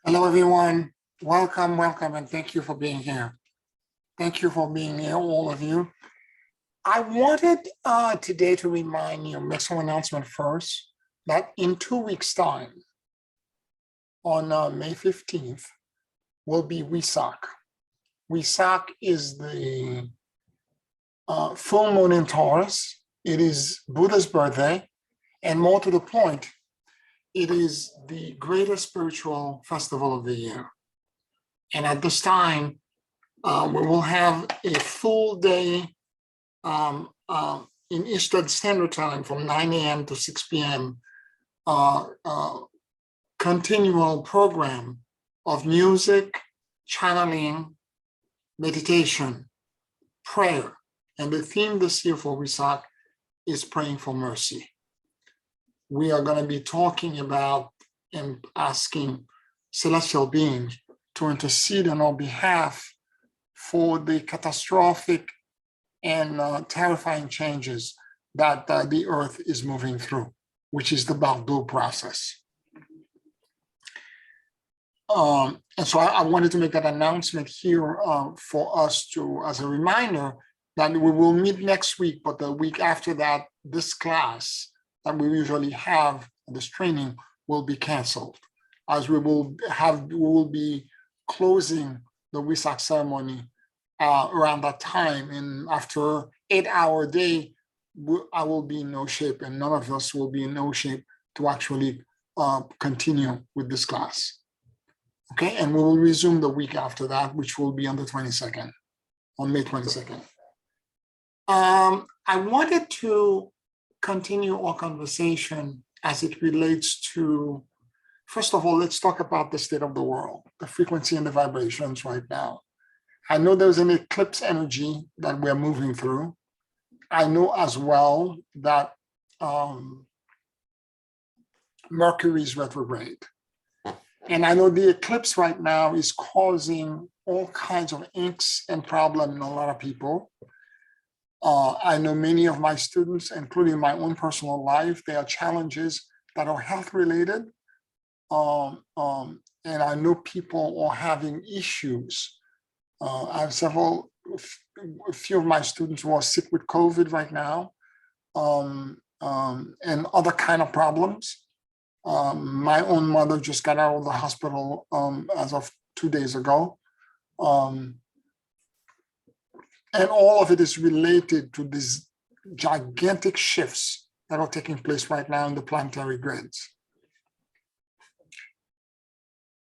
Hello, everyone. Welcome, welcome, and thank you for being here. Thank you for being here, all of you. I wanted today to remind you, make some announcement first, that in 2 weeks' time, on May 15th, will be Wesak. Wesak is the full moon in Taurus. It is Buddha's birthday, and more to the point, it is the greatest spiritual festival of the year. And at this time, we will have a full day in Eastern Standard Time from 9 a.m. to 6 p.m. Continual program of music, channeling, meditation, prayer. And the theme this year for Wesak is praying for mercy. We are going to be talking about and asking celestial beings to intercede on our behalf for the catastrophic and terrifying changes that the earth is moving through, which is the Bardo process. And so I wanted to make that announcement here for us to, as a reminder, that we will meet next week, but the week after that, this class that we usually have, this training, will be canceled, as we will be closing the Wesak ceremony around that time. And after 8-hour day, I will be in no shape, and none of us will be in no shape to actually continue with this class. Okay, and we will resume the week after that, which will be on the 22nd, on May 22nd. I wanted to continue our conversation as it relates to, first of all, let's talk about the state of the world, the frequency and the vibrations right now. I know there's an eclipse energy that we're moving through. I know as well that Mercury is retrograde. And I know the eclipse right now is causing all kinds of angst and problem in a lot of people. I know many of my students, including my own personal life, there are challenges that are health related. And I know people are having issues. I have a few of my students who are sick with COVID right now, and other kind of problems. My own mother just got out of the hospital as of 2 days ago. And all of it is related to these gigantic shifts that are taking place right now in the planetary grids.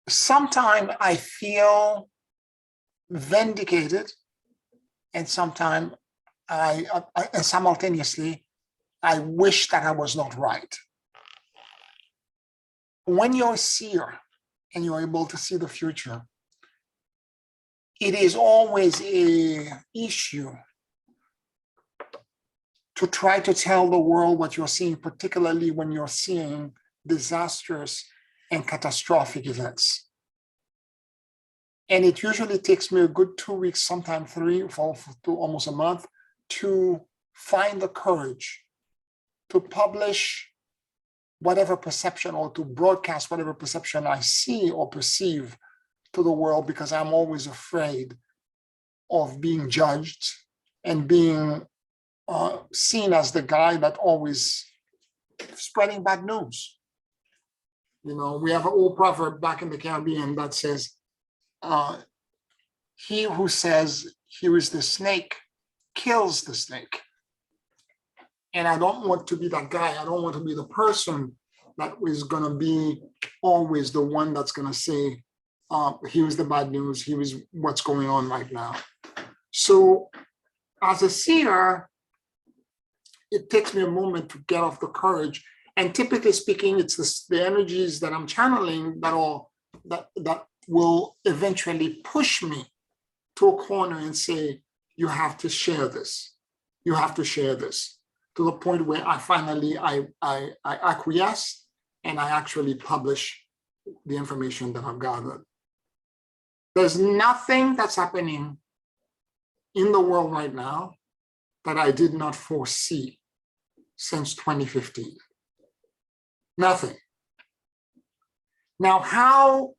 Sometimes I feel vindicated, and sometimes and simultaneously, I wish that I was not right. When you're a seer and you're able to see the future, it is always an issue to try to tell the world what you're seeing, particularly when you're seeing disastrous and catastrophic events. And it usually takes me a good 2 weeks, sometimes 3 for almost a month, to find the courage to publish whatever perception or to broadcast whatever perception I see or perceive to the world, because I'm always afraid of being judged and being seen as the guy that always spreading bad news. You know, we have an old proverb back in the Caribbean that says, he who says here is the snake kills the snake. And I don't want to be that guy. I don't want to be the person that is going to be always the one that's going to say, here's the bad news, here's what's going on right now. So as a seer, it takes me a moment to get off the courage. And typically speaking, it's the energies that I'm channeling that will eventually push me to a corner and say, you have to share this. You have to share this, to the point where I finally acquiesce and I actually publish the information that I've gathered. There's nothing that's happening in the world right now that I did not foresee since 2015. Nothing. Now, how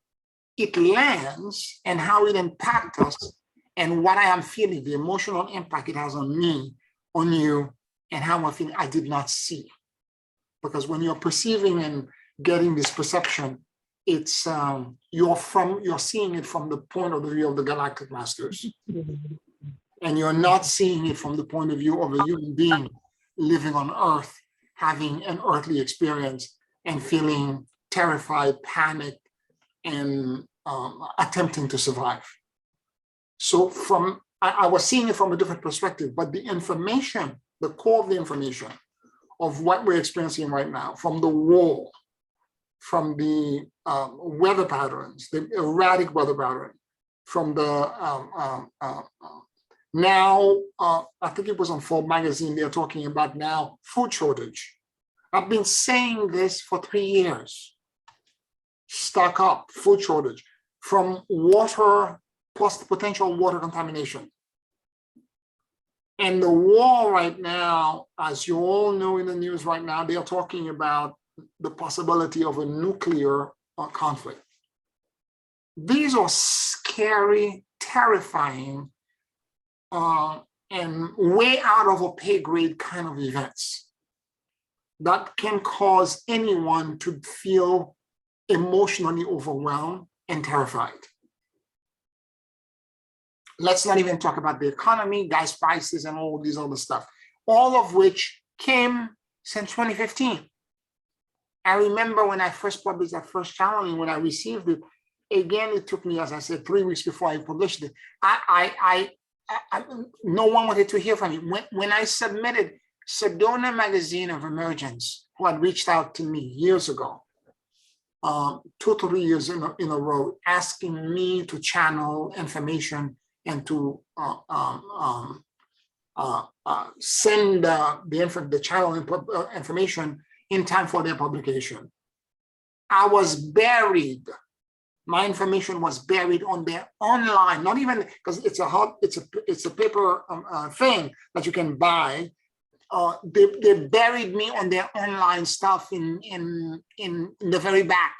it lands and how it impacts us and what I am feeling, the emotional impact it has on me, on you, and how I feel I did not see. Because when you're perceiving and getting this perception, it's you're seeing it from the point of view of the galactic masters. And you're not seeing it from the point of view of a human being living on Earth, having an earthly experience and feeling terrified, panicked, and attempting to survive. So I was seeing it from a different perspective, but the information, the core of the information of what we're experiencing right now, from the war, from the weather patterns, the erratic weather pattern, from the now, I think it was on Forbes magazine, they're talking about now food shortage. I've been saying this for 3 years. Stock up, food shortage, from water plus the potential water contamination. And the war right now, as you all know in the news right now, they are talking about the possibility of a nuclear conflict. These are scary, terrifying, and way out of a pay grade kind of events that can cause anyone to feel emotionally overwhelmed and terrified. Let's not even talk about the economy, gas prices, and all these other stuff, all of which came since 2015. I remember when I first published that first channeling, when I received it, again, it took me, as I said, 3 weeks before I published it. No one wanted to hear from me. When I submitted, Sedona Magazine of Emergence, who had reached out to me years ago, 2 to 3 years in a row, asking me to channel information and to send the channel information in time for their publication. I was buried. My information was buried on their online, not even because it's a paper thing that you can buy. They buried me on their online stuff in the very back,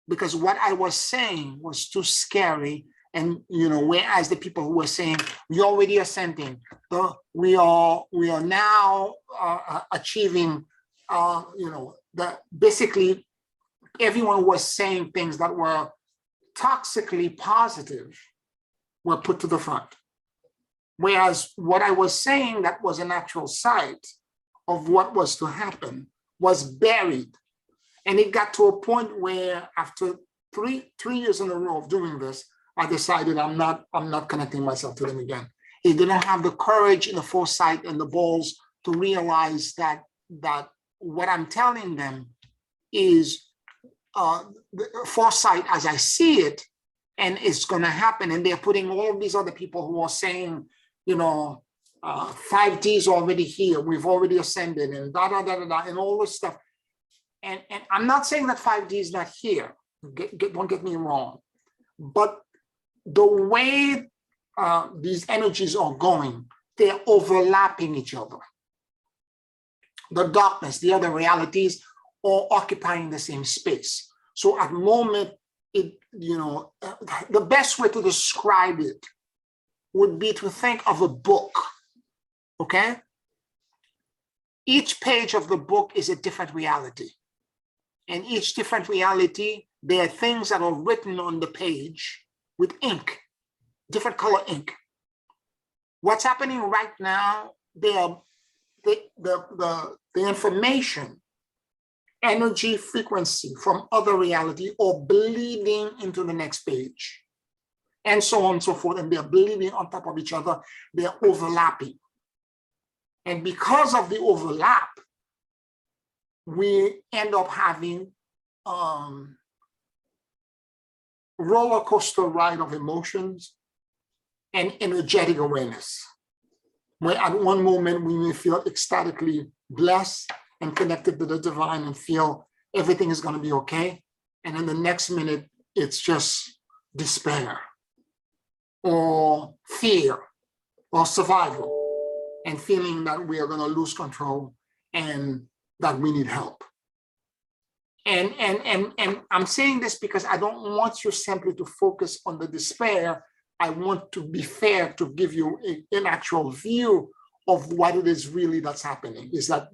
because what I was saying was too scary. And whereas the people who were saying we already are sending, we are now achieving, basically everyone was saying things that were toxically positive were put to the front. Whereas what I was saying that was an actual sight of what was to happen was buried. And it got to a point where after three years in a row of doing this, I decided I'm not connecting myself to them again. They didn't have the courage and the foresight and the balls to realize that what I'm telling them is the foresight as I see it, and it's going to happen. And they're putting all of these other people who are saying, 5D is already here, we've already ascended, and and all this stuff. And I'm not saying that 5D is not here. Don't get me wrong, but the way these energies are going, they're overlapping each other. The darkness, the other realities, are occupying the same space. So at the moment, the best way to describe it would be to think of a book, okay? Each page of the book is a different reality. And each different reality, there are things that are written on the page with ink, different color ink. What's happening right now, the information, energy, frequency from other reality are bleeding into the next page, and so on and so forth, and they're bleeding on top of each other, they're overlapping. And because of the overlap, we end up having roller coaster ride of emotions and energetic awareness, where at one moment we may feel ecstatically blessed and connected to the divine and feel everything is going to be okay. And then the next minute, it's just despair or fear or survival and feeling that we are going to lose control and that we need help. And I'm saying this because I don't want you simply to focus on the despair. I want to be fair to give you an actual view of what it is really that's happening. Is that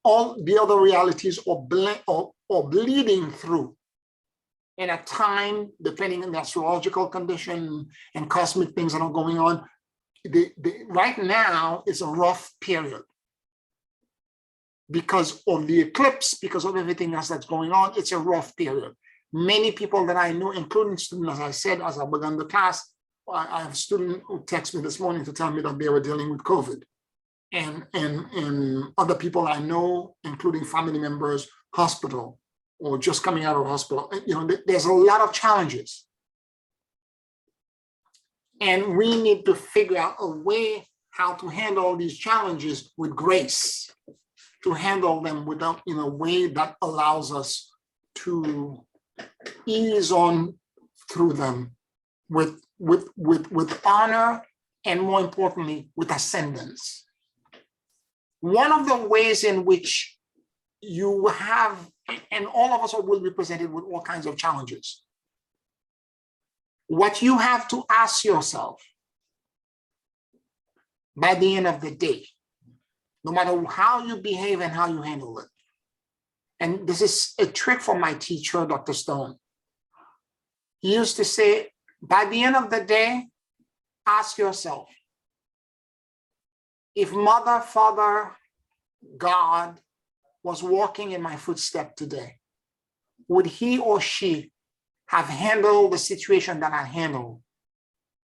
all the other realities are bleeding through in a time, depending on the astrological condition and cosmic things that are going on. Right now is a rough period. Because of the eclipse, because of everything else that's going on, it's a rough period. Many people that I know, including students, as I said, as I began the class, I have a student who texted me this morning to tell me that they were dealing with COVID. And other people I know, including family members, hospital, or just coming out of hospital, there's a lot of challenges. And we need to figure out a way how to handle these challenges with grace, to handle them without in a way that allows us to ease on through them with honor, and more importantly, with ascendance. One of the ways in which you have, and all of us will be presented with all kinds of challenges. What you have to ask yourself by the end of the day, no matter how you behave and how you handle it. And this is a trick from my teacher, Dr. Stone. He used to say, by the end of the day, ask yourself, if Mother, Father, God was walking in my footstep today, would he or she have handled the situation that I handled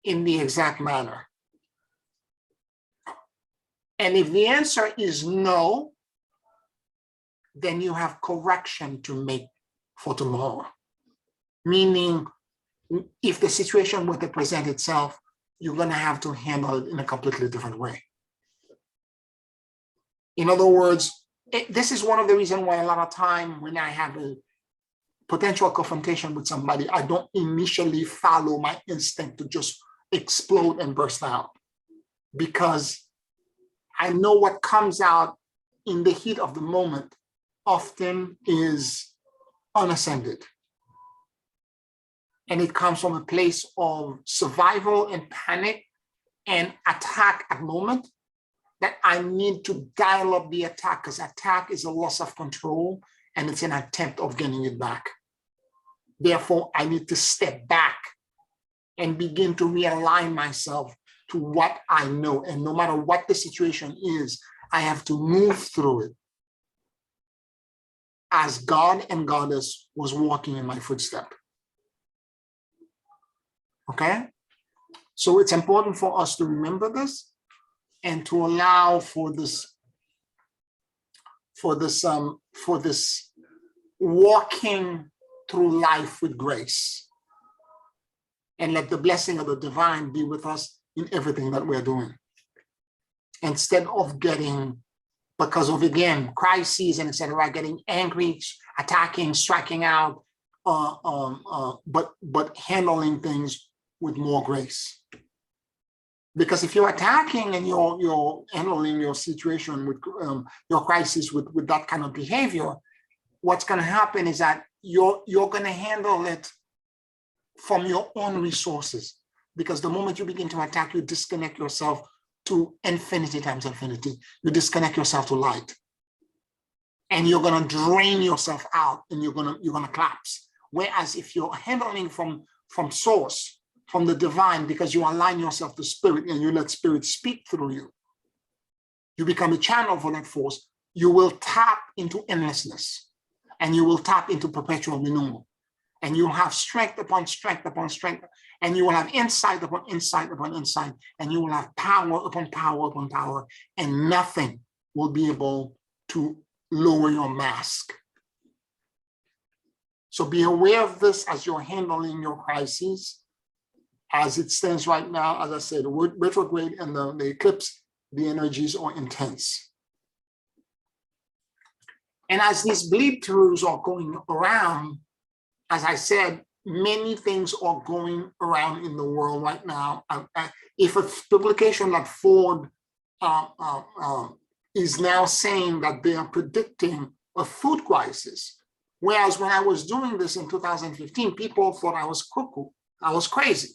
in the exact manner? And if the answer is no, then you have correction to make for tomorrow. Meaning, if the situation were to present itself, you're going to have to handle it in a completely different way. In other words, this is one of the reasons why a lot of time when I have a potential confrontation with somebody, I don't initially follow my instinct to just explode and burst out, because I know what comes out in the heat of the moment often is unascended. And it comes from a place of survival and panic and attack at moment that I need to dial up the attack, because attack is a loss of control and it's an attempt of getting it back. Therefore, I need to step back and begin to realign myself to what I know. And no matter what the situation is, I have to move through it as God and Goddess was walking in my footstep. Okay? So it's important for us to remember this and to allow for this walking through life with grace. And let the blessing of the divine be with us in everything that we're doing. Instead of getting, because of, again, crises and etc., getting angry, attacking, striking out, but handling things with more grace. Because if you're attacking and you're handling your situation with your crisis with that kind of behavior, what's going to happen is that you're going to handle it from your own resources. Because the moment you begin to attack, you disconnect yourself to infinity times infinity. You disconnect yourself to light, and you're going to drain yourself out, and you're going to collapse. Whereas if you're handling from source, from the divine, because you align yourself to spirit and you let spirit speak through you, you become a channel for that force. You will tap into endlessness, and you will tap into perpetual renewal. And you'll have strength upon strength upon strength, and you will have insight upon insight upon insight, and you will have power upon power upon power, and nothing will be able to lower your mask. So be aware of this as you're handling your crises. As it stands right now, as I said, retrograde and the eclipse, the energies are intense. And as these bleed throughs are going around, as I said, many things are going around in the world right now. If a publication like Ford is now saying that they are predicting a food crisis, Whereas when I was doing this in 2015, people thought I was cuckoo, I was crazy.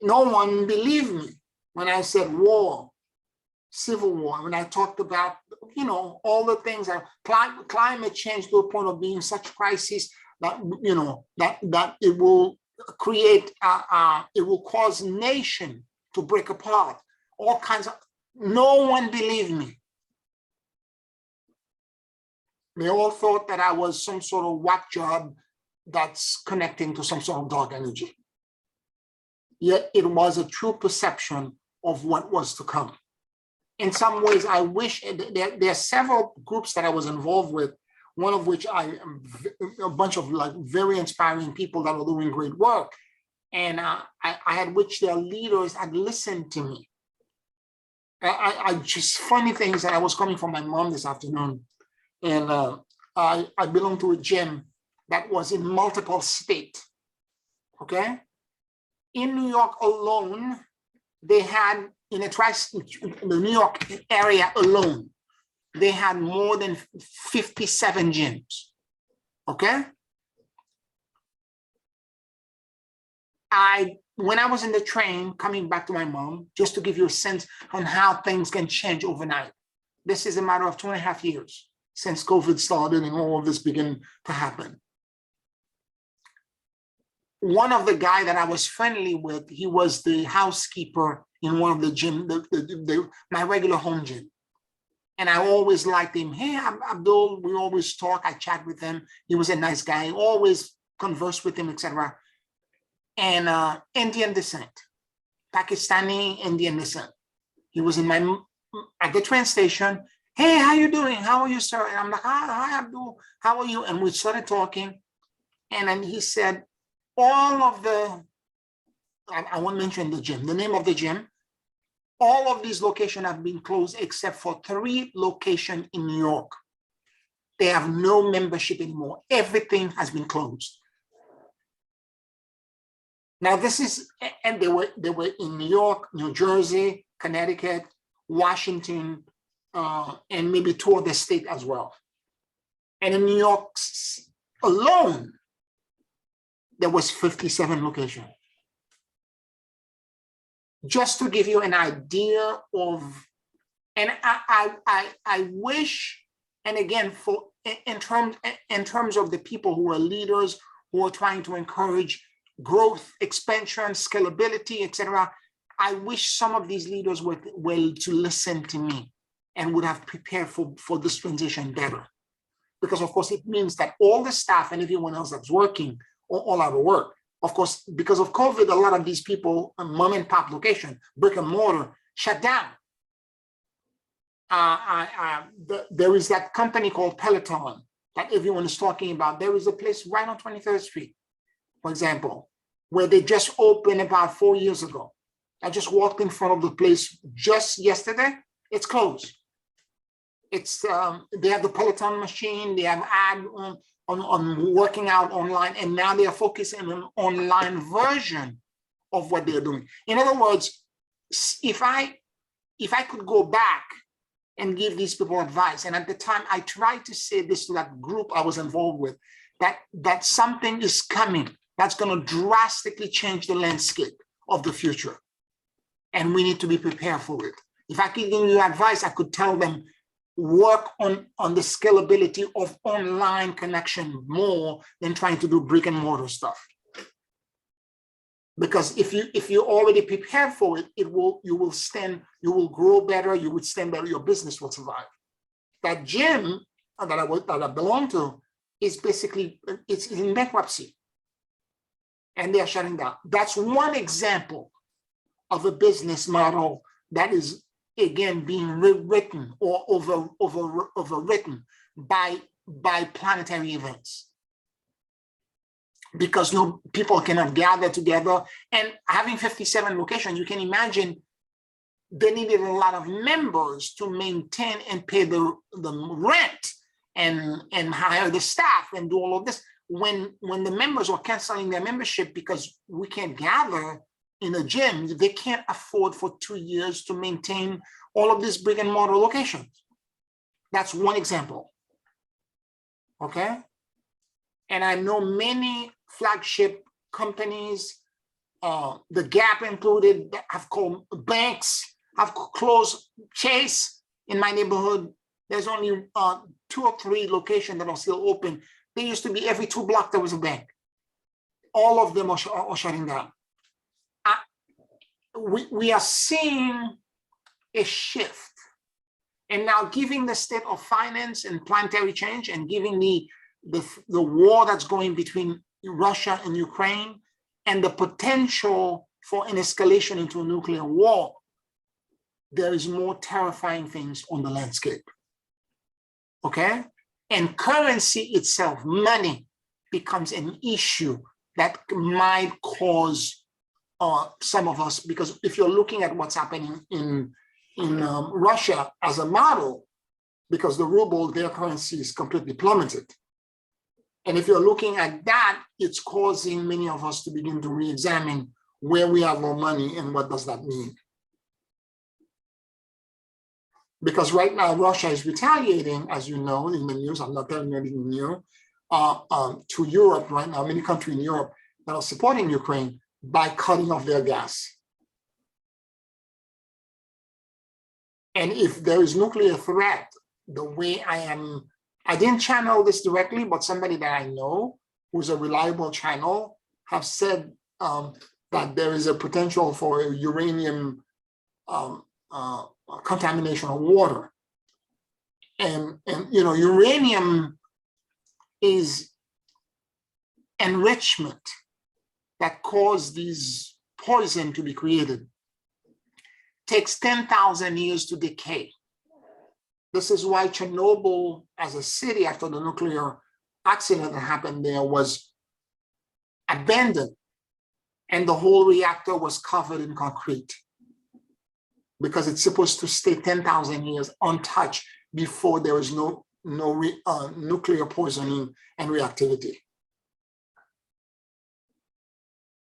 No one believed me when I said war, civil war, when I talked about, you know, all the things that climate change to the point of being such crisis that, you know, that it will create, it will cause nation to break apart, all kinds of, no one believed me. They all thought that I was some sort of whack job that's connecting to some sort of dark energy. Yet it was a true perception of what was to come. In some ways, I wish, there are several groups that I was involved with, one of which a bunch of like very inspiring people that are doing great work. And I had wished their leaders had listened to me. I just funny things that I was coming from my mom this afternoon. And I belong to a gym that was in multiple states, okay? In New York alone, they had, in the New York area alone, they had more than 57 gyms, okay? When I was in the train coming back to my mom, just to give you a sense on how things can change overnight. This is a matter of 2.5 years since COVID started and all of this began to happen. One of the guys that I was friendly with, he was the housekeeper in one of the gym, my regular home gym. And I always liked him. Hey, I'm Abdul, we always talk, I chat with him. He was a nice guy, always converse with him, etc. And Indian descent, Pakistani Indian descent. He was at the train station. Hey, how you doing? How are you, sir? And I'm like, hi, Abdul, how are you? And we started talking. And then he said, all of the, I won't mention the gym, the name of the gym, all of these locations have been closed except for 3 locations in New York. They have no membership anymore. Everything has been closed. Now this is, and they were in New York, New Jersey, Connecticut, Washington, and maybe 2 other states as well. And in New York alone, there was 57 locations. Just to give you an idea of, and I wish, and again, in terms of the people who are leaders, who are trying to encourage growth, expansion, scalability, etc. I wish some of these leaders were to listen to me and would have prepared for this transition better. Because of course it means that all the staff and everyone else that's working all out of work. Of course, because of COVID, a lot of these people, mom and pop location, brick and mortar, shut down. There is that company called Peloton that everyone is talking about. There is a place right on 23rd Street, for example, where they just opened about 4 years ago. I just walked in front of the place just yesterday. It's closed. It's they have the Peloton machine. They have ad on working out online, and now they are focusing on an online version of what they're doing. In other words, if I could go back and give these people advice, and at the time I tried to say this to that group I was involved with, that something is coming that's going to drastically change the landscape of the future, and we need to be prepared for it. If I could give you advice, I could tell them, work on the scalability of online connection more than trying to do brick and mortar stuff. Because if you already prepared for it, you will grow better, you would stand better, your business will survive. That gym that I belong to is basically, it's in bankruptcy. And they're shutting down. That's one example of a business model that is, again, being rewritten or overwritten by planetary events, because people cannot gather together. And having 57 locations, you can imagine they needed a lot of members to maintain and pay the rent and hire the staff and do all of this. When the members were canceling their membership because we can't gather in a gym, they can't afford for 2 years to maintain all of these brick and mortar locations. That's one example. okay? And I know many flagship companies, the Gap included, have called banks, have closed. Chase in my neighborhood, there's only 2 or 3 locations that are still open. There used to be every 2 blocks there was a bank. All of them are shutting down. We are seeing a shift. And now giving the state of finance and planetary change and giving the war that's going between Russia and Ukraine and the potential for an escalation into a nuclear war, there is more terrifying things on the landscape, okay? And currency itself, money, becomes an issue that might cause some of us, because if you're looking at what's happening in Russia as a model, because the ruble, their currency is completely plummeted. And if you're looking at that, it's causing many of us to begin to re-examine where we have our money and what does that mean. Because right now, Russia is retaliating, as you know, in the news. I'm not telling you anything new, to Europe right now, many countries in Europe that are supporting Ukraine by cutting off their gas. And if there is nuclear threat, the way I didn't channel this directly, but somebody that I know who's a reliable channel have said that there is a potential for a uranium contamination of water. And you know, uranium is enrichment that cause these poison to be created. Takes 10,000 years to decay. This is why Chernobyl as a city, after the nuclear accident that happened there, was abandoned and the whole reactor was covered in concrete, because it's supposed to stay 10,000 years untouched before there is no nuclear poisoning and reactivity.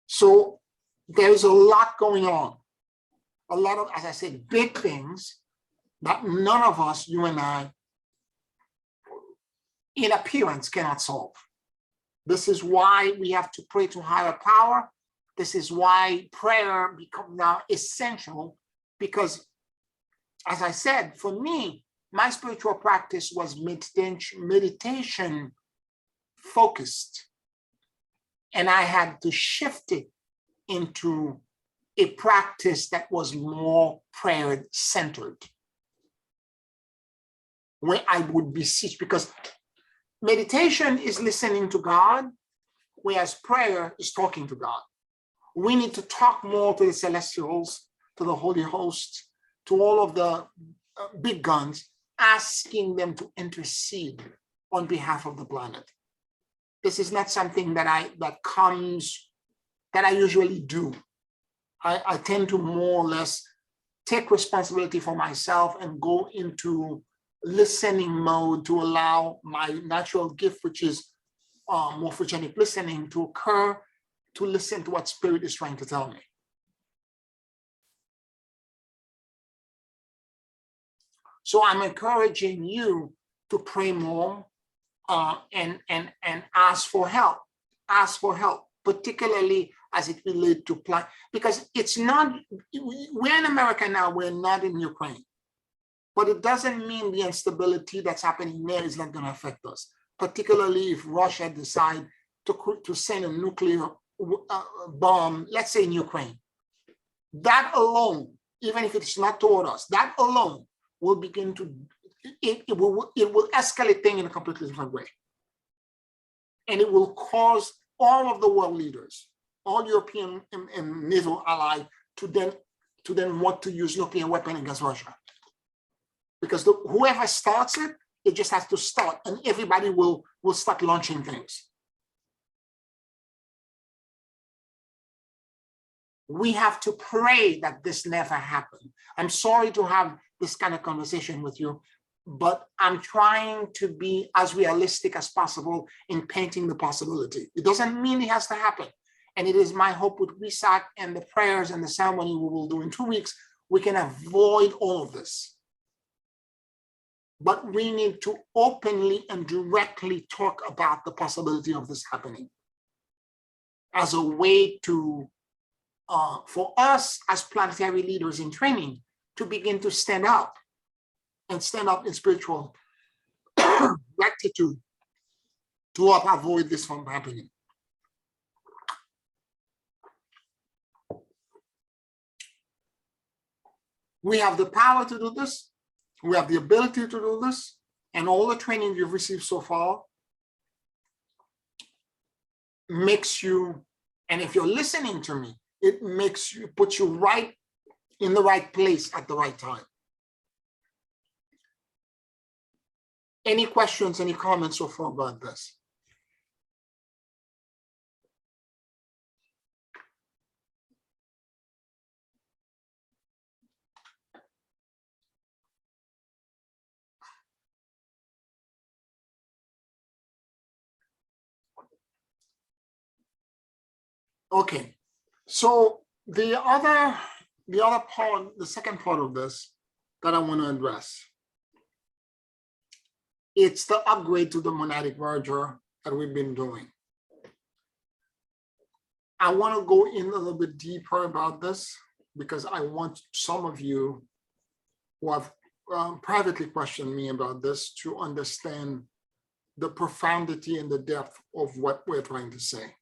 So there's a lot going on. A lot of, as I said, big things that none of us, you and I, in appearance cannot solve. This is why we have to pray to higher power. This is why prayer becomes now essential, because, as I said, for me, my spiritual practice was meditation focused. And I had to shift it into a practice that was more prayer centered, where I would beseech, because meditation is listening to God, whereas prayer is talking to God. We need to talk more to the celestials, to the Holy Host, to all of the big guns, asking them to intercede on behalf of the planet. This is not something that I usually do. I tend to more or less take responsibility for myself and go into listening mode to allow my natural gift, which is morphogenic listening, to occur, to listen to what Spirit is trying to tell me. So I'm encouraging you to pray more and ask for help. Ask for help, particularly as it relates to plan, because it's not, we're in America now, we're not in Ukraine. But it doesn't mean the instability that's happening there is not going to affect us, particularly if Russia decides to send a nuclear bomb, let's say in Ukraine. That alone, even if it's not toward us, that alone will begin to, it will escalate things in a completely different way. And it will cause all of the world leaders, all European and NATO allies, to then want to use nuclear weapon against Russia. Because whoever starts it, it just has to start, and everybody will start launching things. We have to pray that this never happened. I'm sorry to have this kind of conversation with you, but I'm trying to be as realistic as possible in painting the possibility. It doesn't mean it has to happen. And it is my hope with WISAC and the prayers and the ceremony we will do in 2 weeks, we can avoid all of this. but we need to openly and directly talk about the possibility of this happening as a way to, for us as planetary leaders in training, to begin to stand up and stand up in spiritual rectitude to help avoid this from happening. We have the power to do this. We have the ability to do this. And all the training you've received so far makes you, and if you're listening to me, it makes you, puts you right in the right place at the right time. Any questions, any comments so far about this? Okay, so the other part, the second part of this that I want to address, it's the upgrade to the monadic merger that we've been doing. I want to go in a little bit deeper about this because I want some of you who have privately questioned me about this to understand the profundity and the depth of what we're trying to say.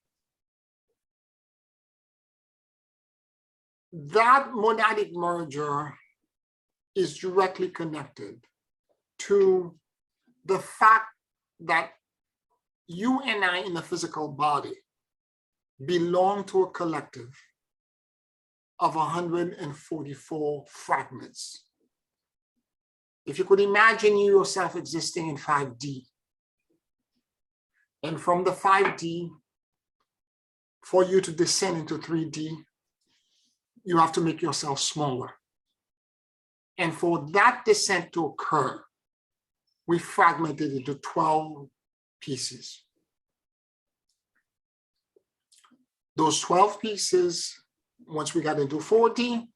That monadic merger is directly connected to the fact that you and I in the physical body belong to a collective of 144 fragments. If you could imagine yourself existing in 5D, and from the 5D, for you to descend into 3D, you have to make yourself smaller. And for that descent to occur, we fragmented into 12 pieces. Those 12 pieces, once we got into 4D,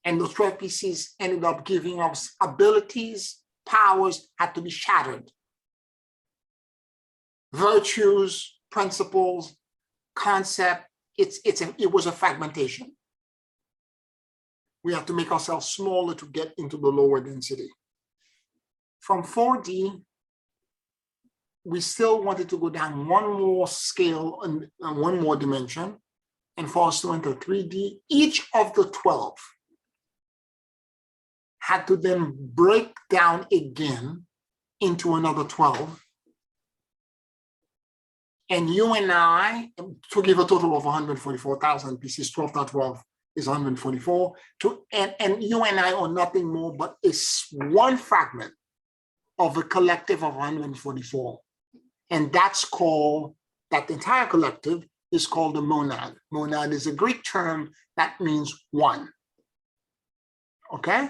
and those 12 pieces ended up giving us abilities, powers had to be shattered. Virtues, principles, concept, it was a fragmentation. We have to make ourselves smaller to get into the lower density. From 4D, we still wanted to go down one more scale and one more dimension, and for us to enter 3D, each of the 12 had to then break down again into another 12. And you and I, to give a total of 144,000 pieces, 12 times 12 is 144. And you and I are nothing more but one fragment of a collective of 144. And that's called, that entire collective is called the monad. Monad is a Greek term that means one. Okay?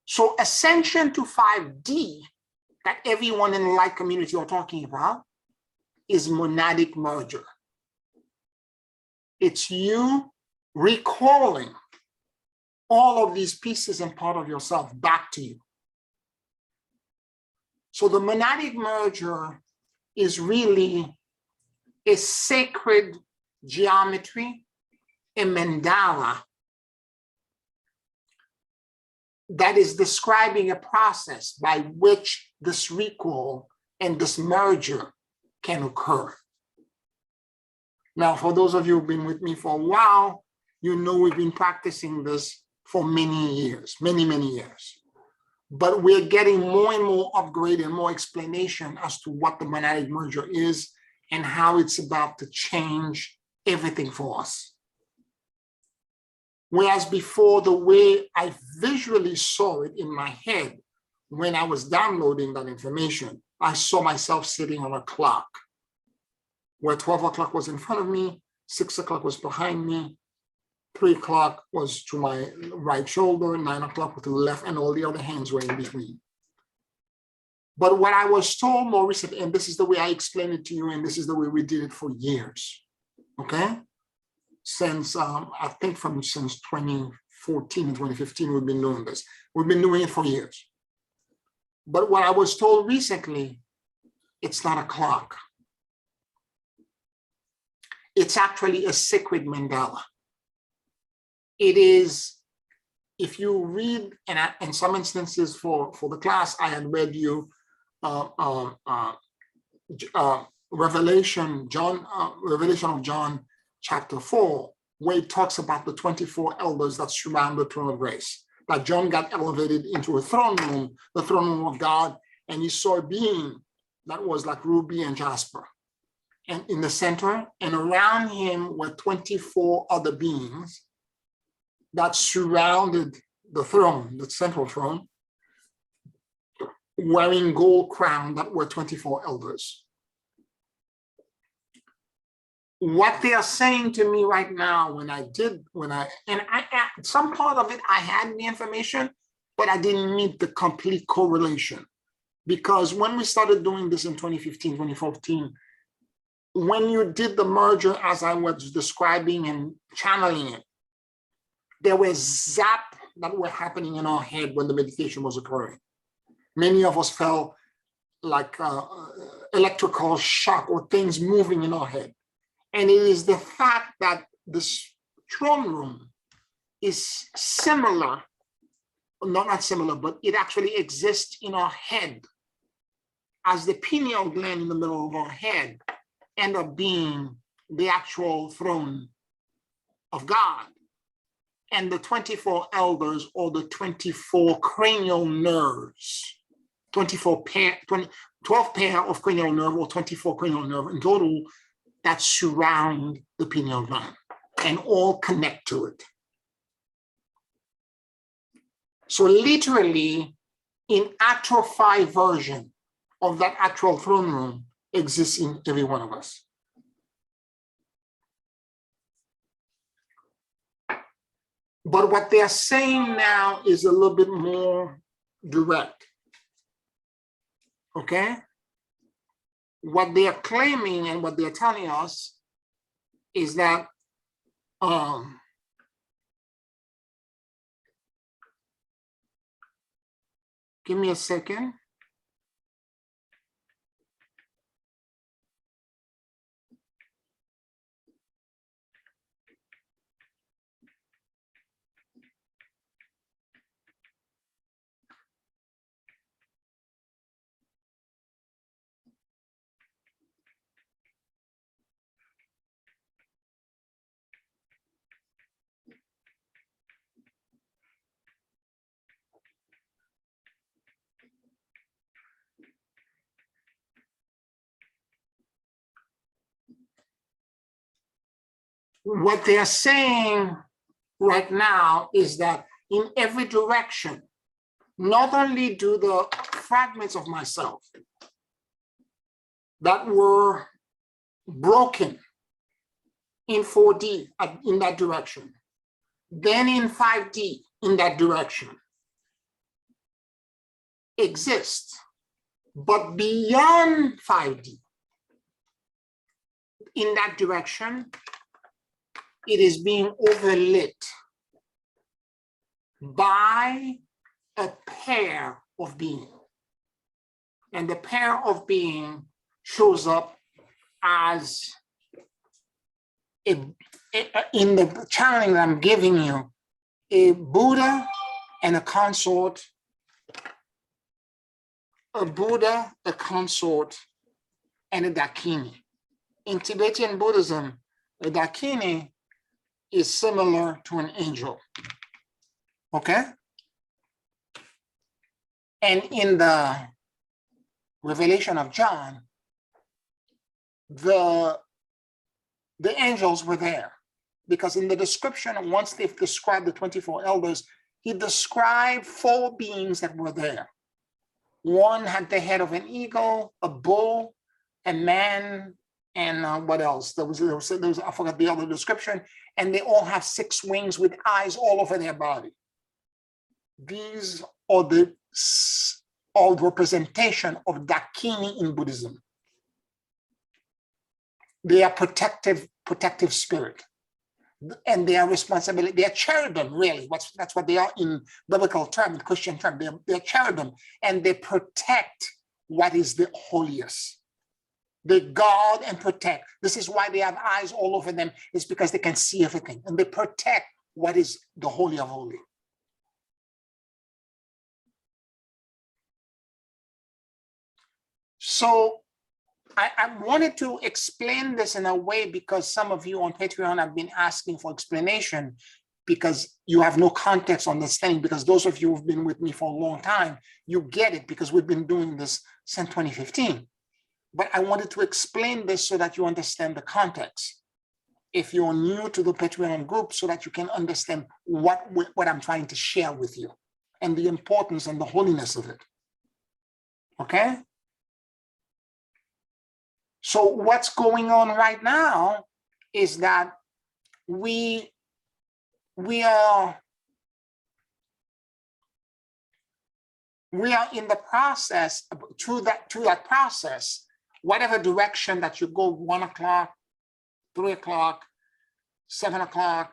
So ascension to 5D that everyone in the light community are talking about is monadic merger. It's you recalling all of these pieces and part of yourself back to you. So the monadic merger is really a sacred geometry, a mandala that is describing a process by which this recall and this merger can occur. Now, for those of you who've been with me for a while, you know we've been practicing this for many years, many, many years. But we're getting more and more upgrade and more explanation as to what the monadic merger is and how it's about to change everything for us. Whereas before, the way I visually saw it in my head when I was downloading that information, I saw myself sitting on a clock where 12 o'clock was in front of me, 6 o'clock was behind me, 3 o'clock was to my right shoulder, 9 o'clock to the left, and all the other hands were in between. But what I was told more recently, and this is the way I explained it to you, and this is the way we did it for years, okay? Since, I think since 2014 and 2015, we've been doing this. We've been doing it for years. But what I was told recently, it's not a clock. It's actually a sacred mandala. It is, if you read, and in some instances for the class, I had read you Revelation of John chapter 4, where it talks about the 24 elders that surround the throne of grace. That John got elevated into a throne room, the throne room of God, and he saw a being that was like ruby and jasper. And in the center, and around him were 24 other beings that surrounded the throne, the central throne, wearing gold crown that were 24 elders. What they are saying to me right now, some part of it, I had the information, but I didn't meet the complete correlation. Because when we started doing this in 2015, 2014, when you did the merger, as I was describing and channeling it, there was zap that were happening in our head when the meditation was occurring. Many of us felt like electrical shock or things moving in our head. And it is the fact that this throne room is similar, not similar, but it actually exists in our head as the pineal gland in the middle of our head end up being the actual throne of God. And the 24 elders, or the 24 cranial nerves, 12 pair of cranial nerve, or 24 cranial nerve in total, that surround the pineal gland and all connect to it. So literally, an atrophied version of that actual throne room exists in every one of us. But what they're saying now is a little bit more direct. Okay? What they are claiming and what they're telling us is that give me a second. What they're saying right now is that in every direction, not only do the fragments of myself that were broken in 4D in that direction, then in 5D in that direction exist, but beyond 5D in that direction, it is being overlit by a pair of being. And the pair of being shows up as in the channeling that I'm giving you, a Buddha and a consort, a Buddha, a consort, and a Dakini. In Tibetan Buddhism, a Dakini is similar to an angel, okay? And in the Revelation of John, the angels were there, because in the description, once they've described the 24 elders, he described 4 beings that were there. One had the head of an eagle, a bull, a man, and what else? There was I forgot the other description, and they all have 6 wings with eyes all over their body. These are the representation of Dakini in Buddhism. They are protective spirit. and their responsibility, they're cherubim, really. That's what they are in biblical term, Christian term. They're cherubim, and they protect what is the holiest. They guard and protect. This is why they have eyes all over them. It's because they can see everything, and they protect what is the holy of holy. So I wanted to explain this in a way because some of you on Patreon have been asking for explanation because you have no context understanding, because those of you who've been with me for a long time, you get it because we've been doing this since 2015. But I wanted to explain this so that you understand the context. If you're new to the Patreon group, so that you can understand what I'm trying to share with you and the importance and the holiness of it. Okay? So what's going on right now is that we are in the process, through that process, whatever direction that you go, 1 o'clock, 3 o'clock, 7 o'clock,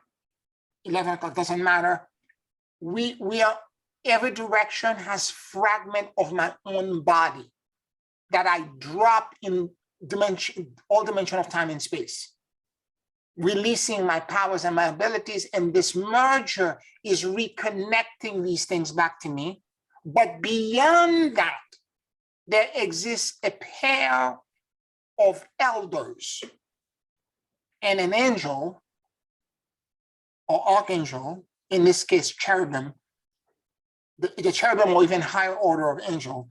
11 o'clock, doesn't matter. We are, every direction has fragment of my own body that I drop in all dimension of time and space, releasing my powers and my abilities. And this merger is reconnecting these things back to me. But beyond that, there exists a pair of elders and an angel or archangel, in this case, cherubim, the cherubim or even higher order of angel,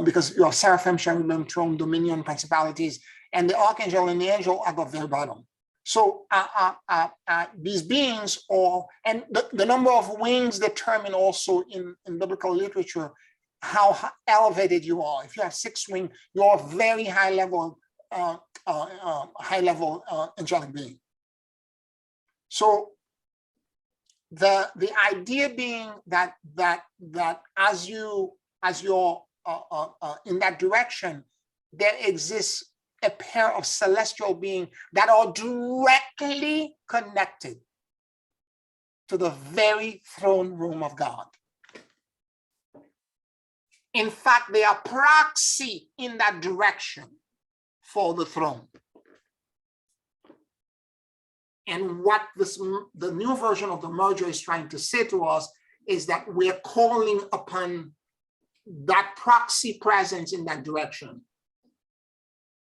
because you have seraphim, cherubim, throne, dominion, principalities, and the archangel and the angel are the very bottom. So these beings and the number of wings determine also in biblical literature how elevated you are. If you have 6 wings, you're a very high level angelic being. So the idea being that as you're in that direction, there exists a pair of celestial beings that are directly connected to the very throne room of God. In fact, they are proxy in that direction for the throne. And what the new version of the merger is trying to say to us is that we're calling upon that proxy presence in that direction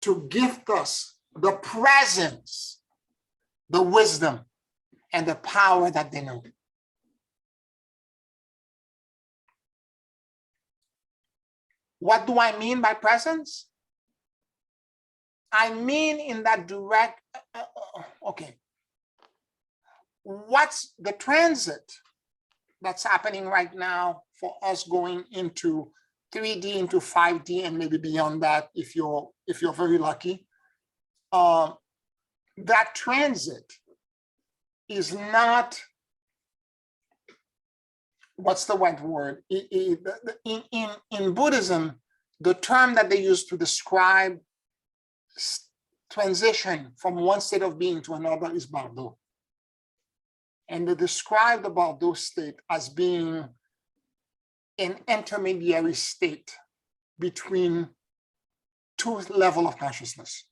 to gift us the presence, the wisdom, and the power that they know. What do I mean by presence? I mean in that direct, okay. What's the transit that's happening right now for us going into 3D, into 5D, and maybe beyond that if you're very lucky? That transit is not, what's the right word? In Buddhism, the term that they use to describe transition from one state of being to another is Bardo. And they describe the Bardo state as being an intermediary state between 2 levels of consciousness.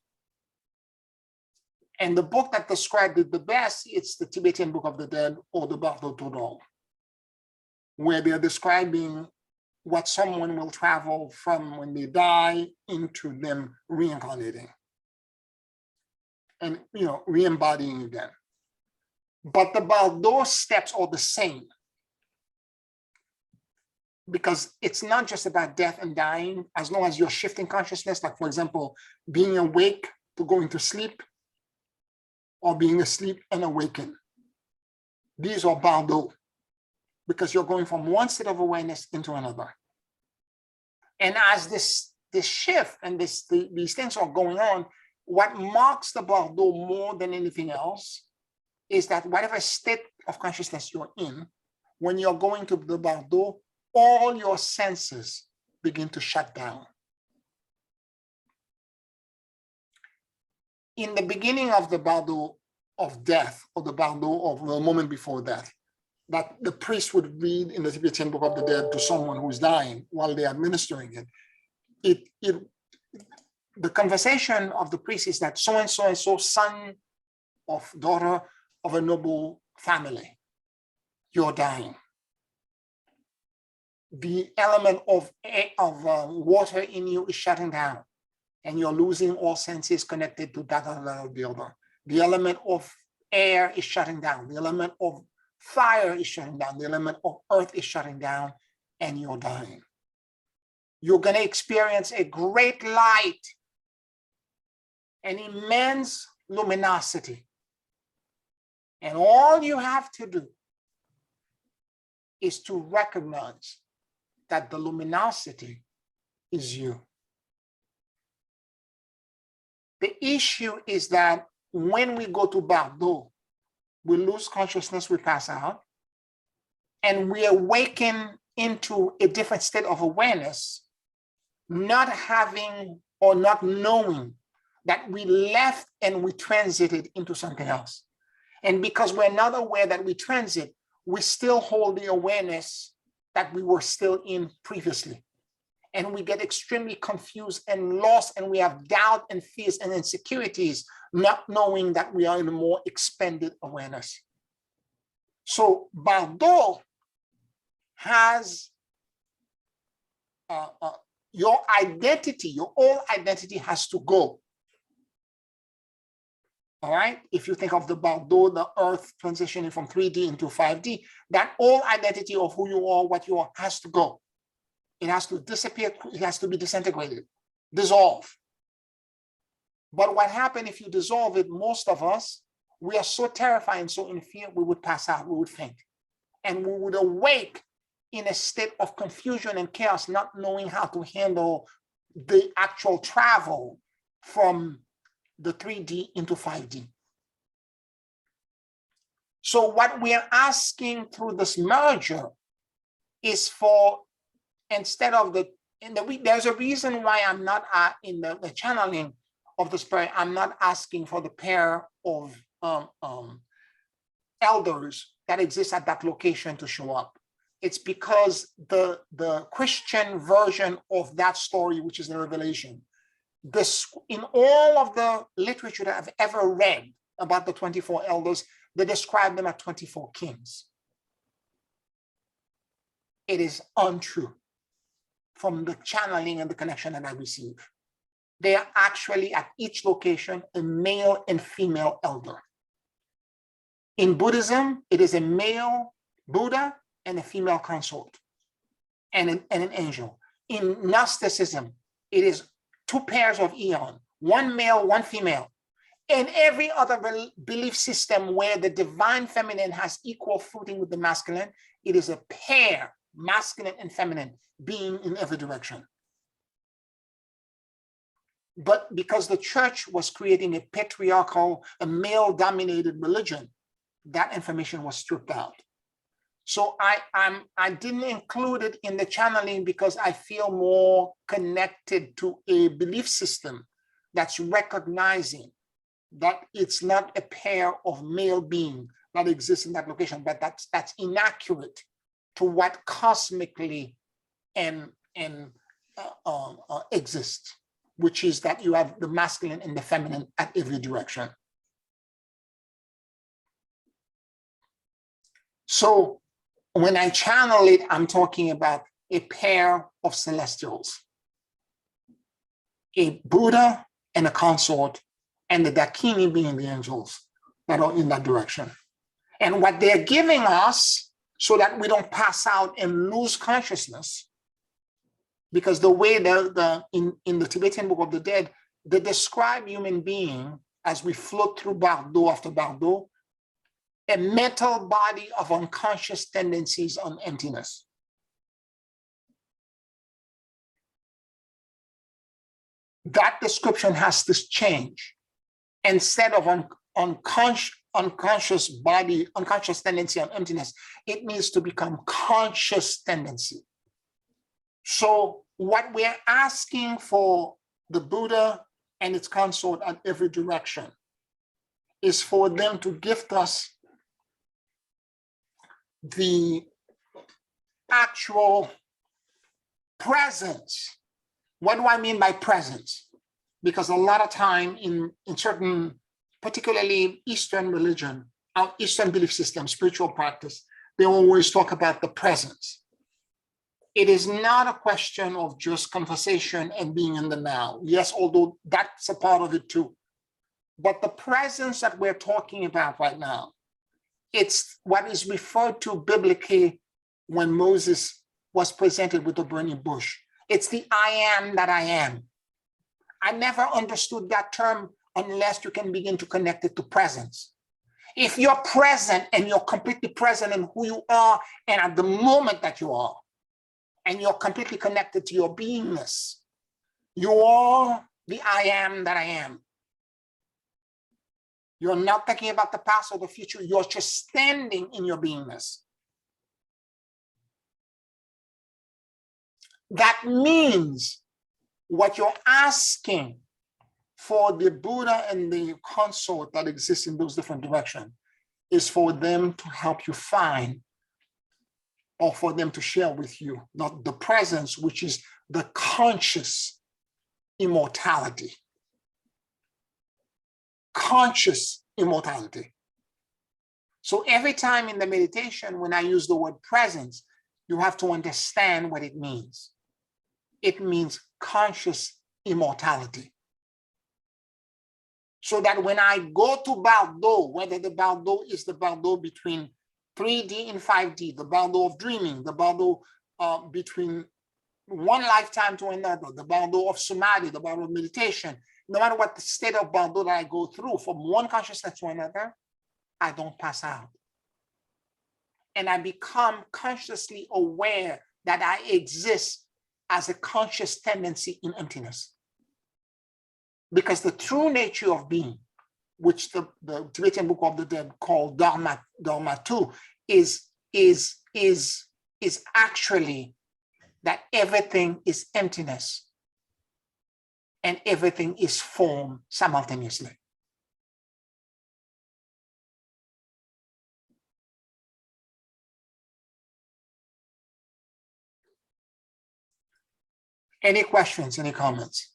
And the book that described it the best, it's the Tibetan Book of the Dead, or the Bardo Todol, where they're describing what someone will travel from when they die into them reincarnating and re-embodying again. But the Bardo steps are the same, because it's not just about death and dying, as long as you're shifting consciousness, like for example, being awake to go into sleep, or being asleep and awaken. These are Bardo, because you're going from one state of awareness into another. And as this shift and these things are going on, what marks the Bardo more than anything else is that whatever state of consciousness you're in, when you're going to the Bardo, all your senses begin to shut down. In the beginning of the Bardo of death, or the bardo of the moment before death, that the priest would read in the Tibetan Book of the Dead to someone who's dying while they're administering it. The conversation of the priest is that so and so, son of daughter of a noble family, you're dying. The element of water in you is shutting down, and you're losing all senses connected to that other builder. The element of air is shutting down. The element of fire is shutting down. The element of earth is shutting down, and you're dying. You're going to experience a great light, an immense luminosity. And all you have to do is to recognize that the luminosity is you. The issue is that when we go to bardo, we lose consciousness, we pass out, and we awaken into a different state of awareness, not having or not knowing that we left and we transited into something else. And because we're not aware that we transit, we still hold the awareness that we were still in previously. And we get extremely confused and lost, and we have doubt and fears and insecurities, not knowing that we are in a more expanded awareness. So bardo has your identity, your old identity has to go. All right, if you think of the bardo, the earth transitioning from 3D into 5D, that old identity of who you are, what you are, has to go. It has to disappear, it has to be disintegrated, dissolve. But what happens if you dissolve it, most of us, we are so terrified and so in fear, we would pass out, we would faint. And we would awake in a state of confusion and chaos, not knowing how to handle the actual travel from the 3D into 5D. So what we are asking through this merger is for, instead of there's a reason why I'm not in the channeling of the spirit, I'm not asking for the pair of elders that exist at that location to show up. It's because the Christian version of that story, which is the Revelation, in all of the literature that I've ever read about the 24 elders, they describe them as 24 kings. It is untrue from the channeling and the connection that I receive. They are actually at each location a male and female elder. In Buddhism, it is a male Buddha and a female consort and an angel. In Gnosticism, it is 2 pairs of eon, 1 male, 1 female. And every other belief system where the divine feminine has equal footing with the masculine, it is a pair, masculine and feminine, being in every direction. But because the church was creating a patriarchal, a male-dominated religion, that information was stripped out. So I didn't include it in the channeling because I feel more connected to a belief system that's recognizing that it's not a pair of male being that exists in that location, but that's inaccurate to what cosmically exists, which is that you have the masculine and the feminine at every direction. So when I channel it, I'm talking about a pair of celestials, a Buddha and a consort, and the Dakini being the angels that are in that direction. And what they're giving us so that we don't pass out and lose consciousness, because the way in the Tibetan Book of the Dead, they describe human being as we float through bardo after bardo, a mental body of unconscious tendencies on emptiness. That description has to change. Instead of unconscious body, unconscious tendency on emptiness, it needs to become conscious tendency. So what we're asking for the Buddha and its consort at every direction is for them to gift us the actual presence. What do I mean by presence? Because a lot of time in certain, particularly Eastern religion, Eastern belief system, spiritual practice, they always talk about the presence. It is not a question of just conversation and being in the now. Yes, although that's a part of it too. But the presence that we're talking about right now, it's what is referred to biblically when Moses was presented with the burning bush. It's the I am that I am. I never understood that term unless you can begin to connect it to presence. If you're present and you're completely present in who you are and at the moment that you are, and you're completely connected to your beingness, you are the I am that I am. You're not thinking about the past or the future. You're just standing in your beingness. That means what you're asking for the Buddha and the consort that exists in those different directions is for them to help you find, or for them to share with you, not the presence, which is the conscious immortality. Conscious immortality. So every time in the meditation, when I use the word presence, you have to understand what it means. It means conscious immortality. So that when I go to Baldo, whether the Baldo is the Baldo between 3D and 5D, the Baldo of dreaming, the Baldo between one lifetime to another, the Baldo of samadhi, the Baldo of meditation, no matter what the state of Baldo that I go through from one consciousness to another, I don't pass out. And I become consciously aware that I exist as a conscious tendency in emptiness. Because the true nature of being, which the Tibetan Book of the Dead called Dharma 2, is actually that everything is emptiness and everything is form simultaneously. Any questions, any comments?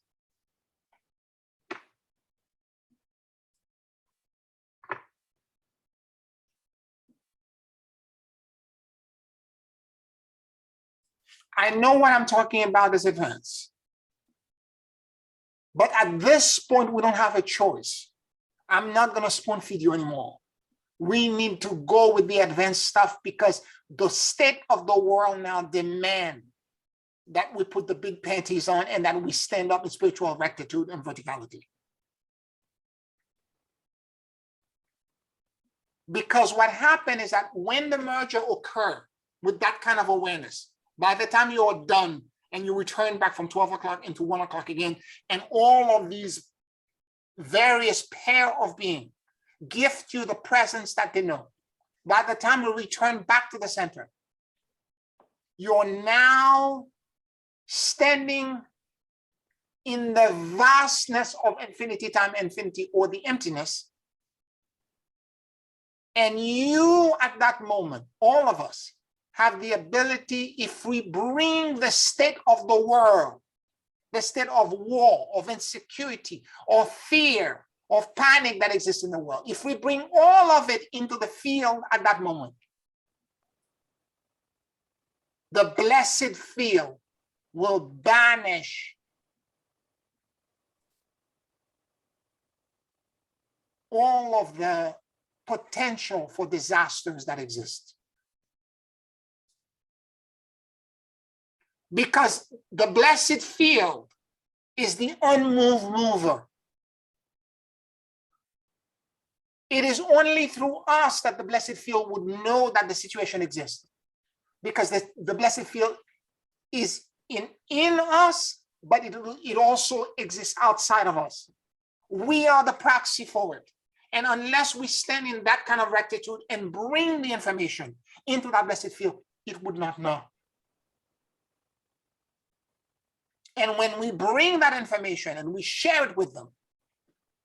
I know what I'm talking about is advanced. But at this point, we don't have a choice. I'm not going to spoon feed you anymore. We need to go with the advanced stuff because the state of the world now demands that we put the big panties on and that we stand up in spiritual rectitude and verticality. Because what happened is that when the merger occurred with that kind of awareness, by the time you're done and you return back from 12 o'clock into 1 o'clock again, and all of these various pair of being gift you the presence that they know. By the time you return back to the center, you're now standing in the vastness of infinity time, infinity, or the emptiness. And you at that moment, all of us, have the ability, if we bring the state of the world, the state of war, of insecurity, of fear, of panic that exists in the world, if we bring all of it into the field at that moment, the blessed field will banish all of the potential for disasters that exist. Because the blessed field is the unmoved mover. It is only through us that the blessed field would know that the situation exists. Because the blessed field is in us, but it also exists outside of us. We are the proxy for it. And unless we stand in that kind of rectitude and bring the information into that blessed field, it would not know. And when we bring that information and we share it with them,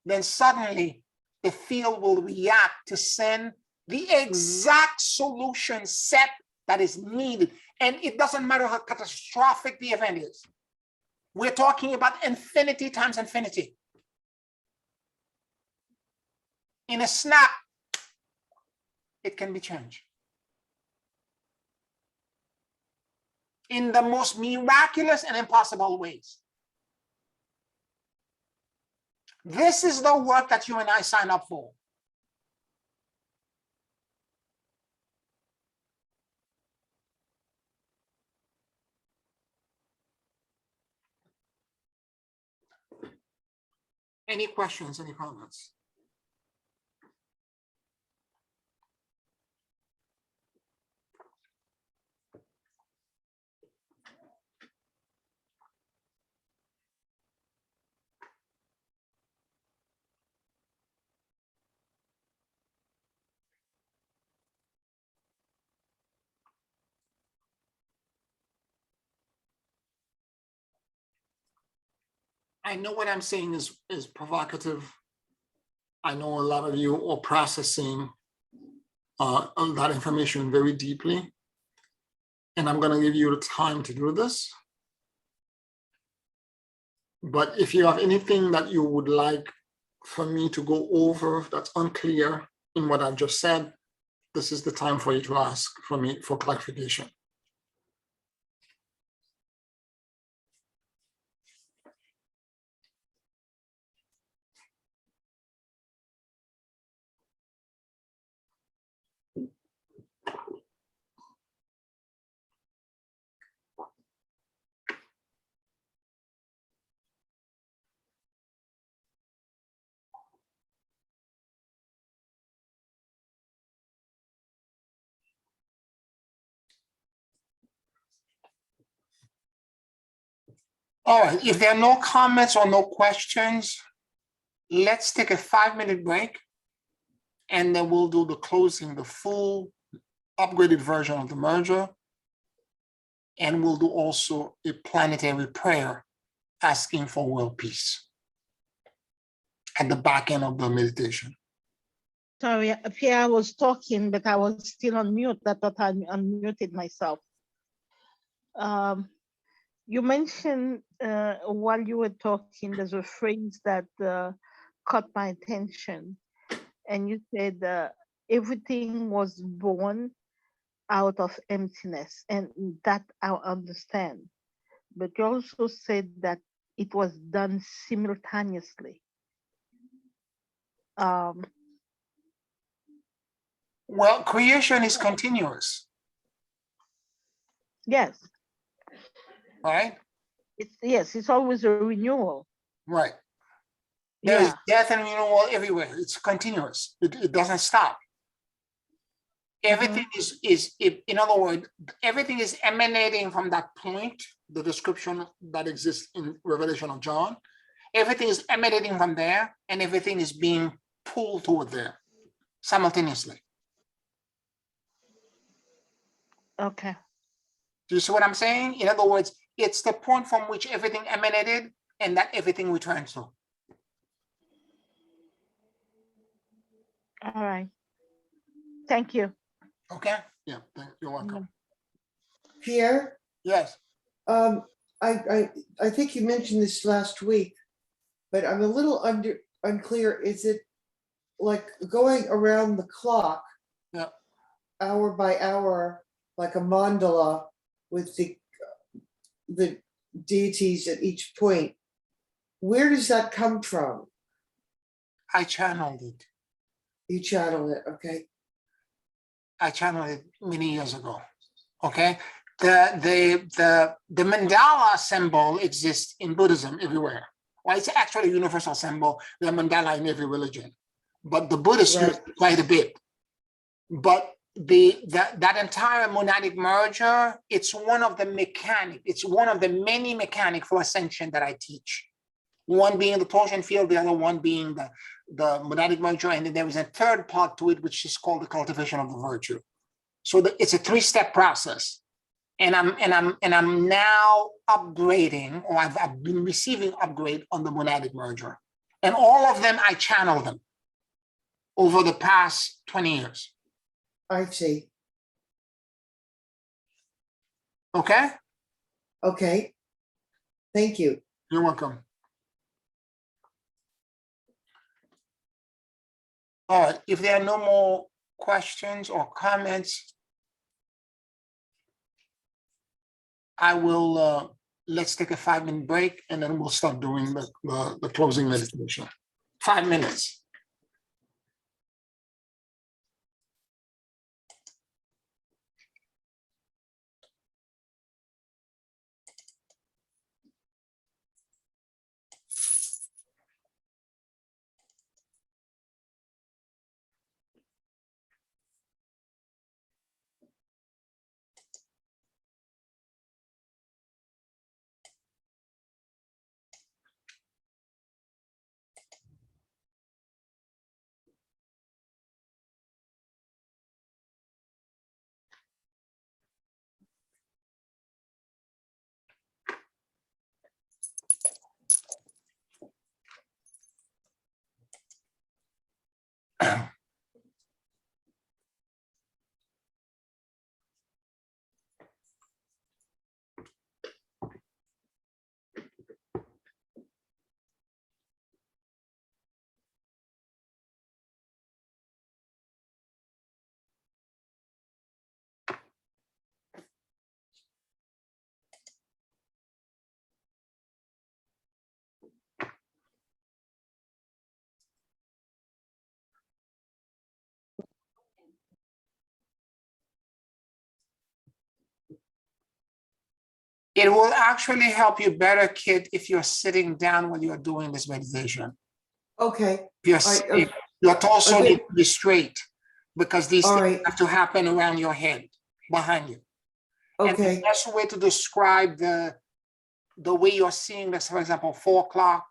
then suddenly the field will react to send the exact solution set that is needed. And it doesn't matter how catastrophic the event is. We're talking about infinity times infinity. In a snap, it can be changed. In the most miraculous and impossible ways. This is the work that you and I sign up for. Any questions, any comments? I know what I'm saying is provocative. I know a lot of you are processing that information very deeply. And I'm going to give you the time to do this. But if you have anything that you would like for me to go over that's unclear in what I've just said, this is the time for you to ask for me for clarification. All right, if there are no comments or no questions, let's take a 5-minute break and then we'll do the closing, the full upgraded version of the merger. And we'll do also a planetary prayer asking for world peace at the back end of the meditation. Sorry, Pierre, I was talking, but I was still on mute. I thought I unmuted myself. You mentioned while you were talking, there's a phrase that caught my attention. And you said everything was born out of emptiness. And that I understand. But you also said that it was done simultaneously. Well, creation is continuous. Yes. Right? It's always a renewal. Right. There is death and renewal everywhere. It's continuous. It doesn't stop. Everything is, in other words, everything is emanating from that point, the description that exists in Revelation of John. Everything is emanating from there, and everything is being pulled toward there simultaneously. Okay. Do you see what I'm saying? In other words, it's the point from which everything emanated and that everything returns to. All right. Thank you. Okay. Yeah. You're welcome. Pierre? Yes. I think you mentioned this last week, but I'm a little unclear. Is it like going around the clock, hour by hour, like a mandala with the deities at each point? Where does that come from? I channeled it. You channel it, okay. I channeled it many years ago. Okay. The mandala symbol exists in Buddhism everywhere. Well, it's actually a universal symbol. The mandala in every religion, but the Buddhists use it quite a bit. But that entire monadic merger, it's one of the mechanics. It's one of the many mechanics for ascension that I teach. One being the torsion field, the other one being the monadic merger, and then there is a third part to it, which is called the cultivation of the virtue. So it's a 3-step process, and I'm now upgrading, or I've been receiving upgrade on the monadic merger, and all of them I channel them. over the past 20 years. I see. Okay? Okay. Thank you. You're welcome. All right, if there are no more questions or comments, I will, let's take a 5-minute break and then we'll start doing the closing meditation. 5 minutes. It will actually help you better, Kit, if you're sitting down when you're doing this meditation. Okay. If your torso needs to be straight because these All things right. have to happen around your head, behind you. And the Okay. best way to describe the way you're seeing this, for example, 4 o'clock,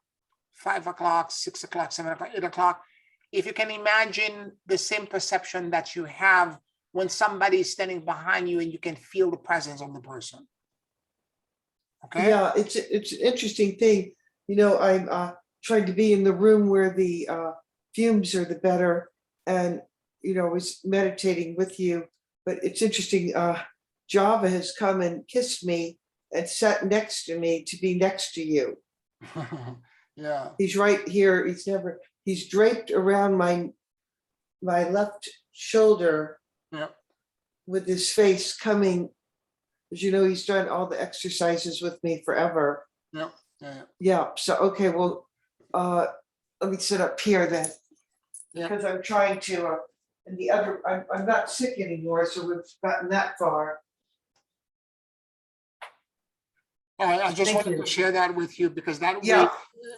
5 o'clock, 6 o'clock, 7 o'clock, 8 o'clock, if you can imagine the same perception that you have when somebody is standing behind you and you can feel the presence of the person. Okay. Yeah, it's an interesting thing. You know, I'm trying to be in the room where the fumes are the better, and you know, was meditating with you. But it's interesting. Java has come and kissed me and sat next to me to be next to you. Yeah. He's right here. He's draped around my left shoulder. Yeah. With his face coming. As you know, he's done all the exercises with me forever. Yeah. Yeah. Yeah. So okay, well, let me sit up here then, because I'm trying to. And the other, I'm not sick anymore, so we've gotten that far. All right, I just Thank wanted you. to share that with you because that Yeah. way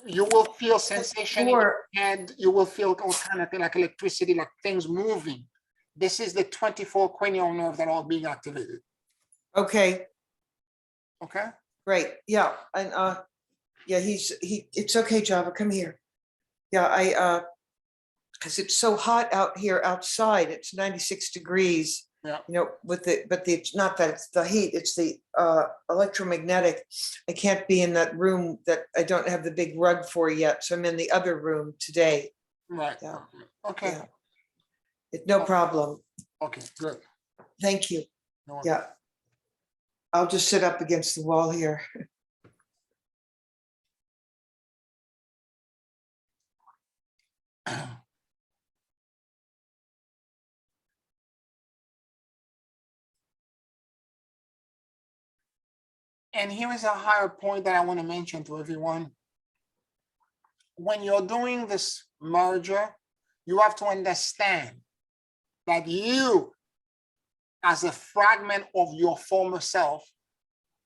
you will feel sensation in your Sure. head. You will feel all kind of thing like electricity, like things moving. This is the 24 cranial nerve that are being activated. Okay. Okay. Great. Yeah. And yeah, it's okay, Java. Come here. Yeah, because it's so hot out here outside. It's 96 degrees. Yeah. You know, but it's not that it's the heat, it's the electromagnetic. I can't be in that room that I don't have the big rug for yet. So I'm in the other room today. Right. Yeah. Okay. Yeah. It's no problem. Okay, good. Thank you. No Yeah. I'll just sit up against the wall here. And here is a higher point that I want to mention to everyone. When you're doing this merger, you have to understand that you, as a fragment of your former self,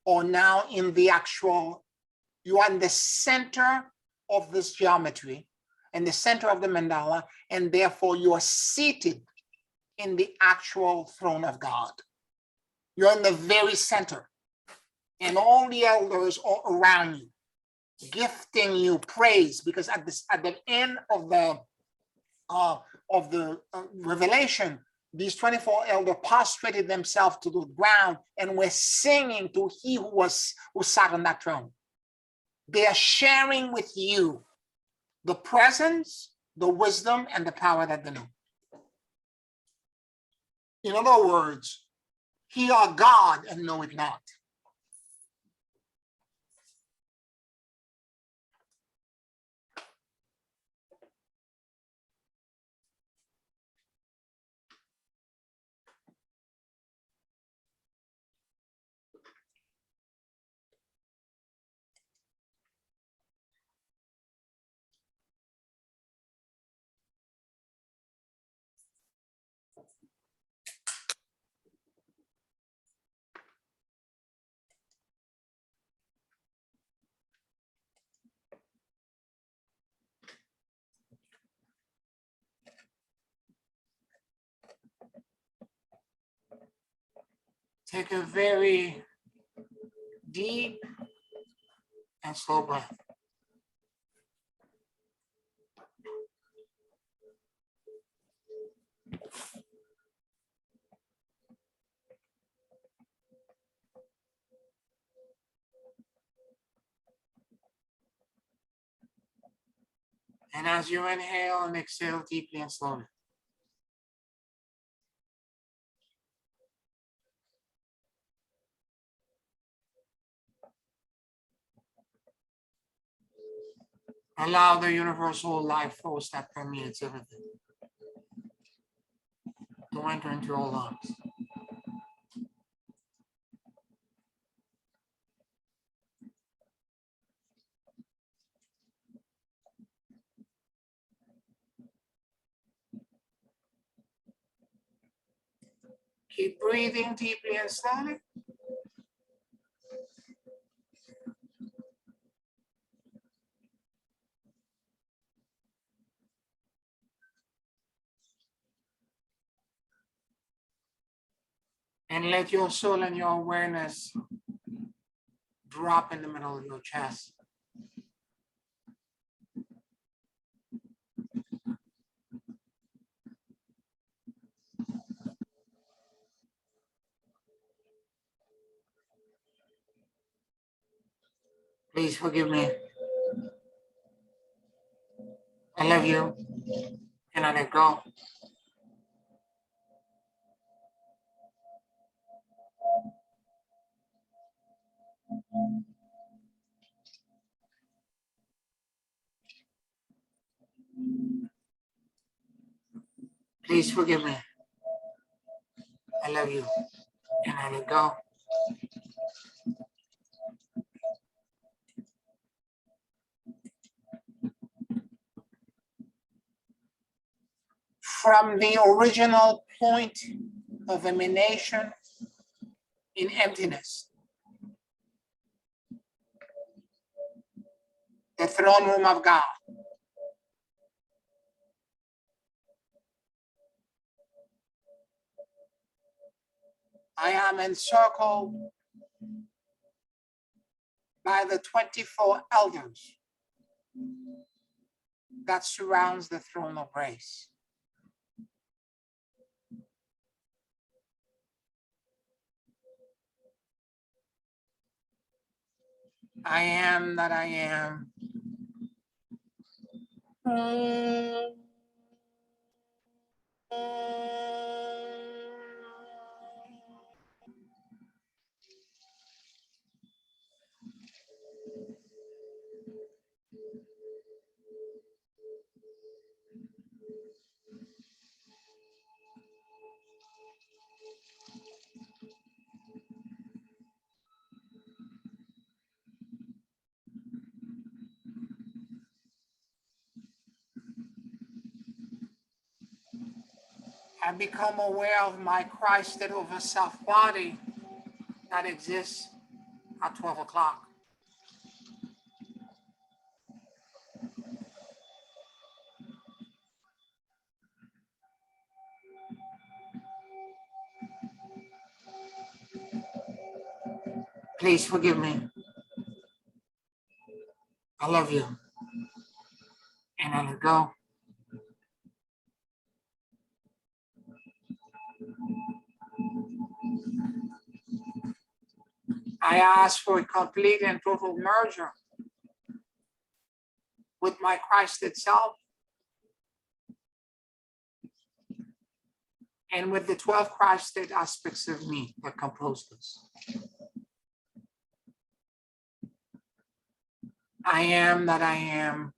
are now in the actual, you are in the center of this geometry and the center of the mandala, and therefore you are seated in the actual throne of God. You're in the very center, and all the elders are around you, gifting you praise, because at the end of the revelation, these 24 elders prostrated themselves to the ground and were singing to he who sat on that throne. They are sharing with you the presence the wisdom and the power that they know. In other words, he are God and know it not. Take a very deep and slow breath. And as you inhale and exhale deeply and slowly, allow the universal life force that permeates everything to enter into your lungs. Keep breathing deeply and slowly. And let your soul and your awareness drop in the middle of your chest. Please forgive me. I love you. And I let go. Please forgive me. I love you. And I let go. From the original point of emanation in emptiness, the throne room of God, I am encircled by the 24 elders that surrounds the throne of grace. I am that I am. I become aware of my Christed over self body that exists at 12 o'clock. Please forgive me. I love you. And I let go. I ask for a complete and total merger with my Christ itself and with the 12 Christ state aspects of me that compose this. I am that I am.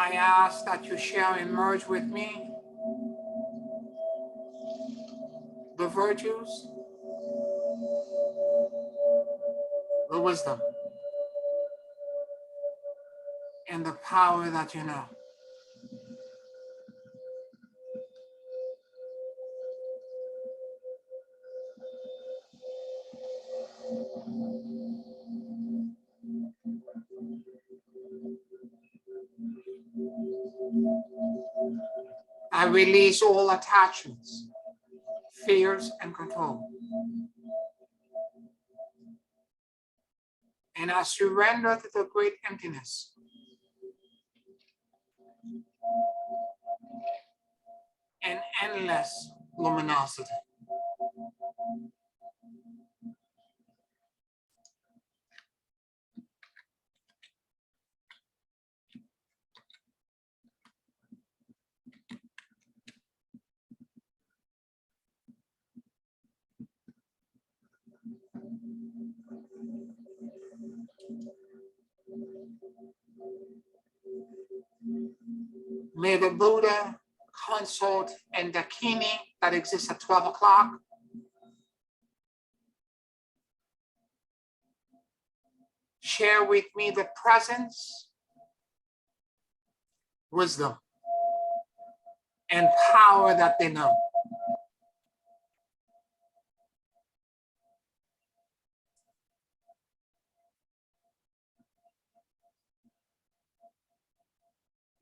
I ask that you shall emerge with me the virtues, the wisdom, and the power that you know. I release all attachments, fears, and control. And I surrender to the great emptiness. And endless luminosity. May the Buddha, consort, and Dakini that exists at 12 o'clock share with me the presence, wisdom, and power that they know.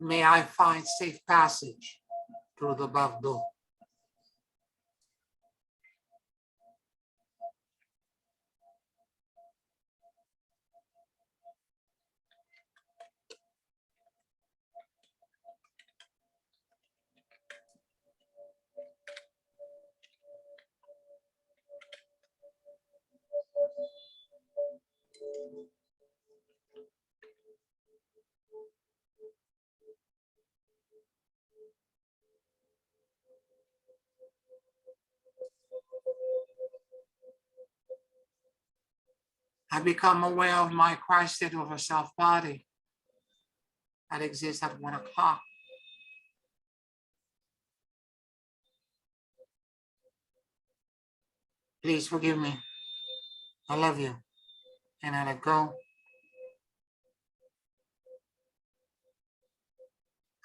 May I find safe passage through the above door. I become aware of my Christ state over self body that exists at 1 o'clock. Please forgive me. I love you. And I let go.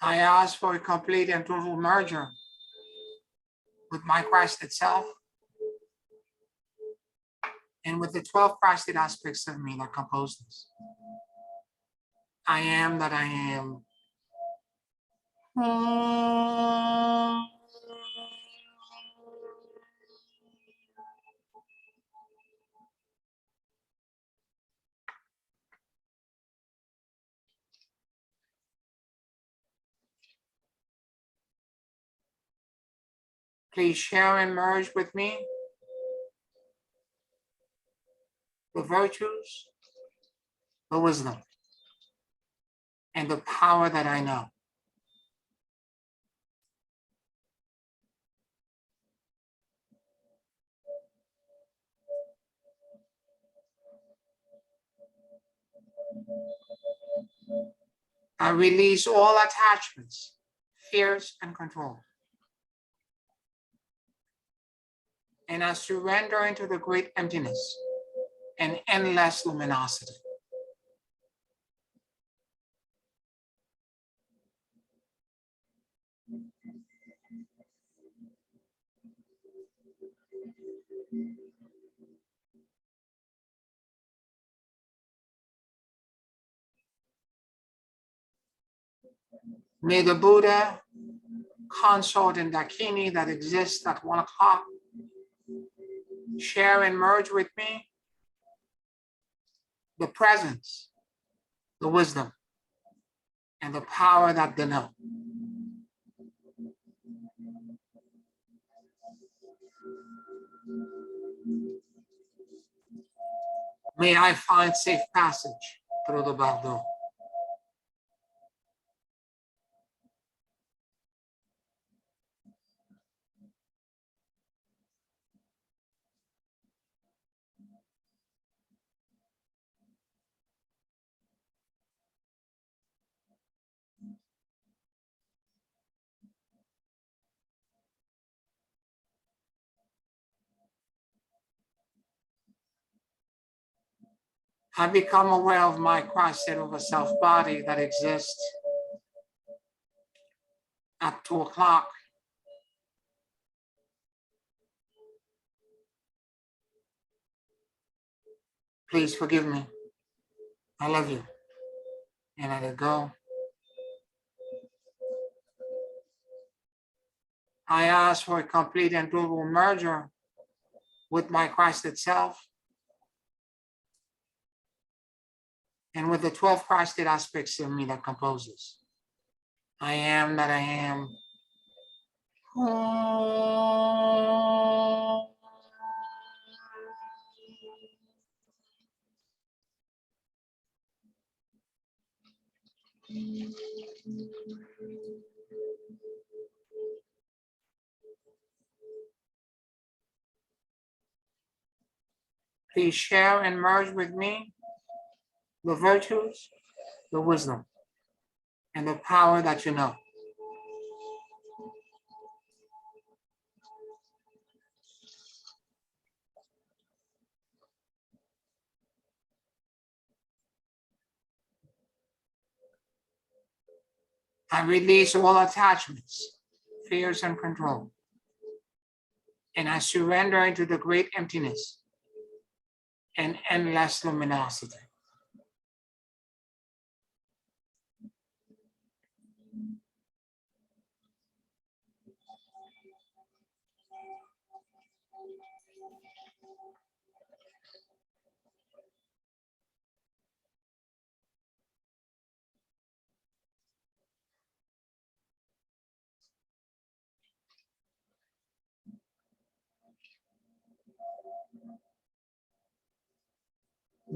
I ask for a complete and total merger with my Christ itself and with the 12 Christed aspects of me that compose this. I am that I am. Please share and merge with me the virtues, the wisdom, and the power that I know. I release all attachments, fears, and control. And I surrender into the great emptiness and endless luminosity. May the Buddha, consort, and Dakini that exists at 1 o'clock share and merge with me the presence, the wisdom, and the power that they know. May I find safe passage through the back door. I become aware of my Christ-state over self body that exists at 2 o'clock. Please forgive me. I love you. And I let go. I ask for a complete and total merger with my Christ itself and with the 12 Christed aspects of me that composes. I am that I am. Please share and merge with me the virtues, the wisdom, and the power that you know. I release all attachments, fears, and control. And I surrender into the great emptiness and endless luminosity.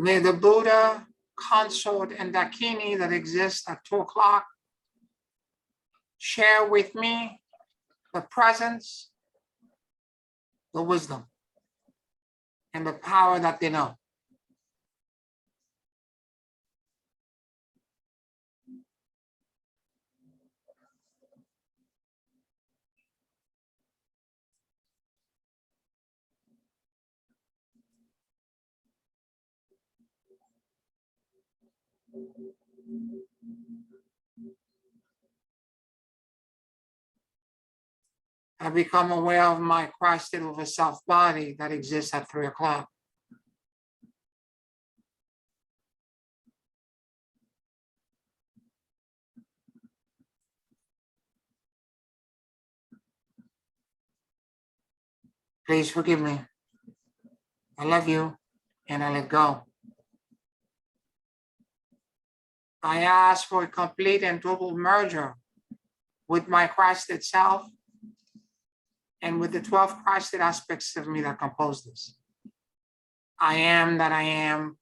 May the Buddha, consort, and Dakini that exist at 2 o'clock share with me the presence, the wisdom, and the power that they know. I become aware of my Christ-state over self body that exists at 3 o'clock. Please forgive me. I love you, and I let go. I ask for a complete and total merger with my Christ itself and with the 12 Christed aspects of me that compose this. I am that I am.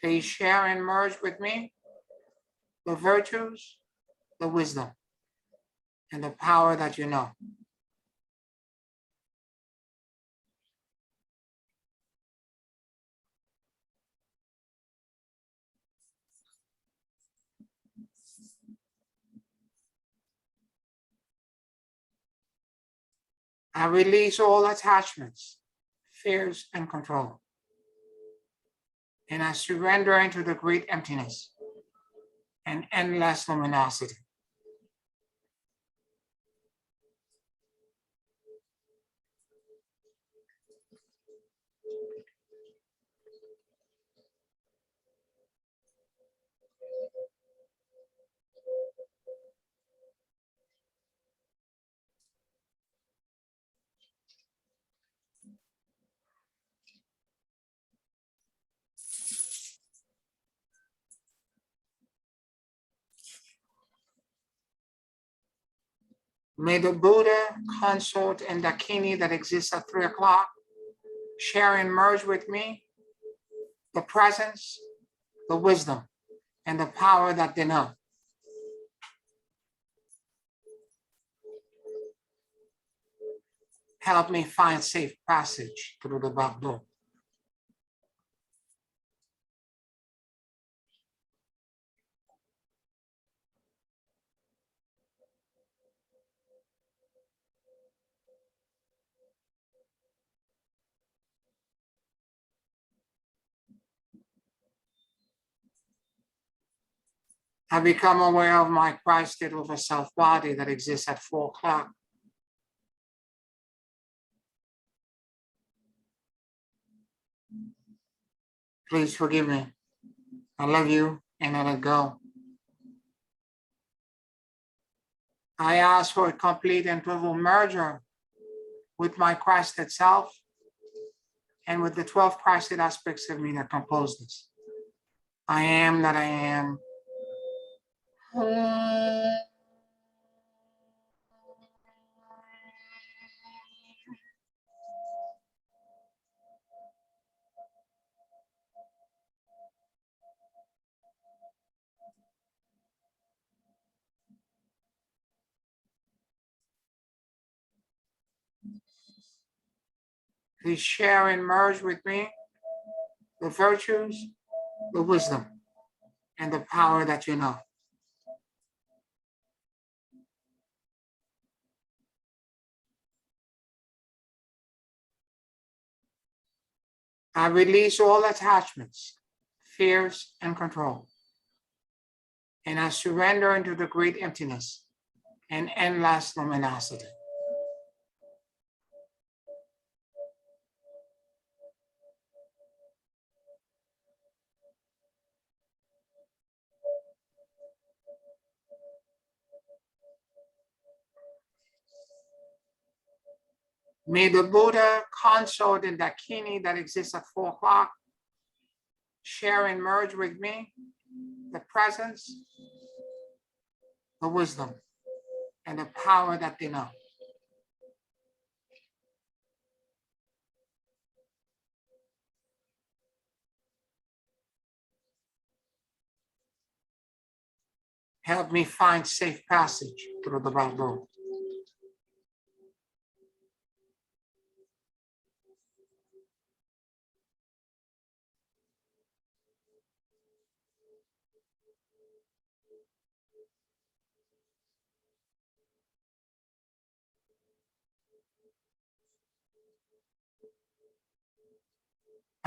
Please share and merge with me the virtues, the wisdom, and the power that you know. I release all attachments, fears, and control. And I surrender into the great emptiness and endless luminosity. May the Buddha consort and Dakini that exists at 3 o'clock share and merge with me the presence, the wisdom, and the power that they know. Help me find safe passage through the back door. I become aware of my Christed over self body that exists at 4 o'clock. Please forgive me. I love you and I let go. I ask for a complete and total merger with my Christed self and with the 12 Christed aspects of me that compose this. I am that I am. Please share and merge with me the virtues, the wisdom, and the power that you know. I release all attachments, fears, and control. And I surrender into the great emptiness and endless luminosity. May the Buddha consort in Dakini that exists at 4 o'clock share and merge with me the presence, the wisdom, and the power that they know. Help me find safe passage through the back door.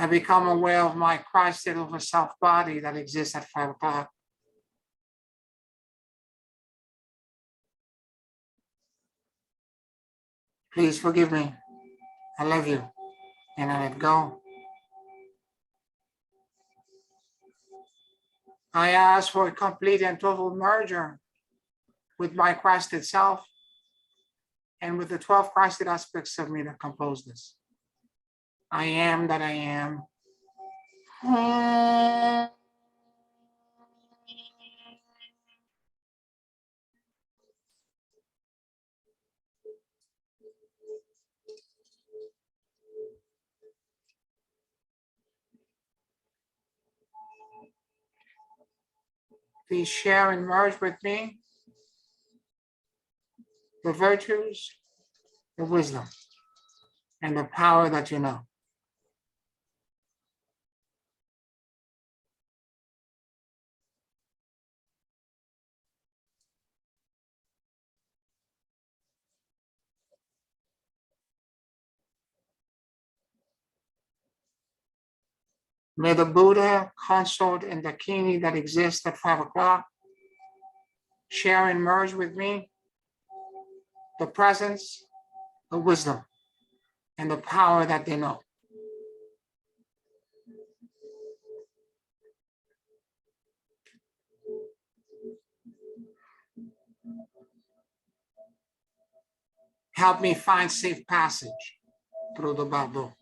I become aware of my Christed over self body that exists at 5 o'clock. Please forgive me. I love you and I let go. I ask for a complete and total merger with my Christed self and with the 12 Christed aspects of me that compose this. I am that I am. Please share and merge with me the virtues, the wisdom, and the power that you know. May the Buddha consort in the Dakini that exists at 5 o'clock share and merge with me the presence, the wisdom, and the power that they know. Help me find safe passage through the Bible.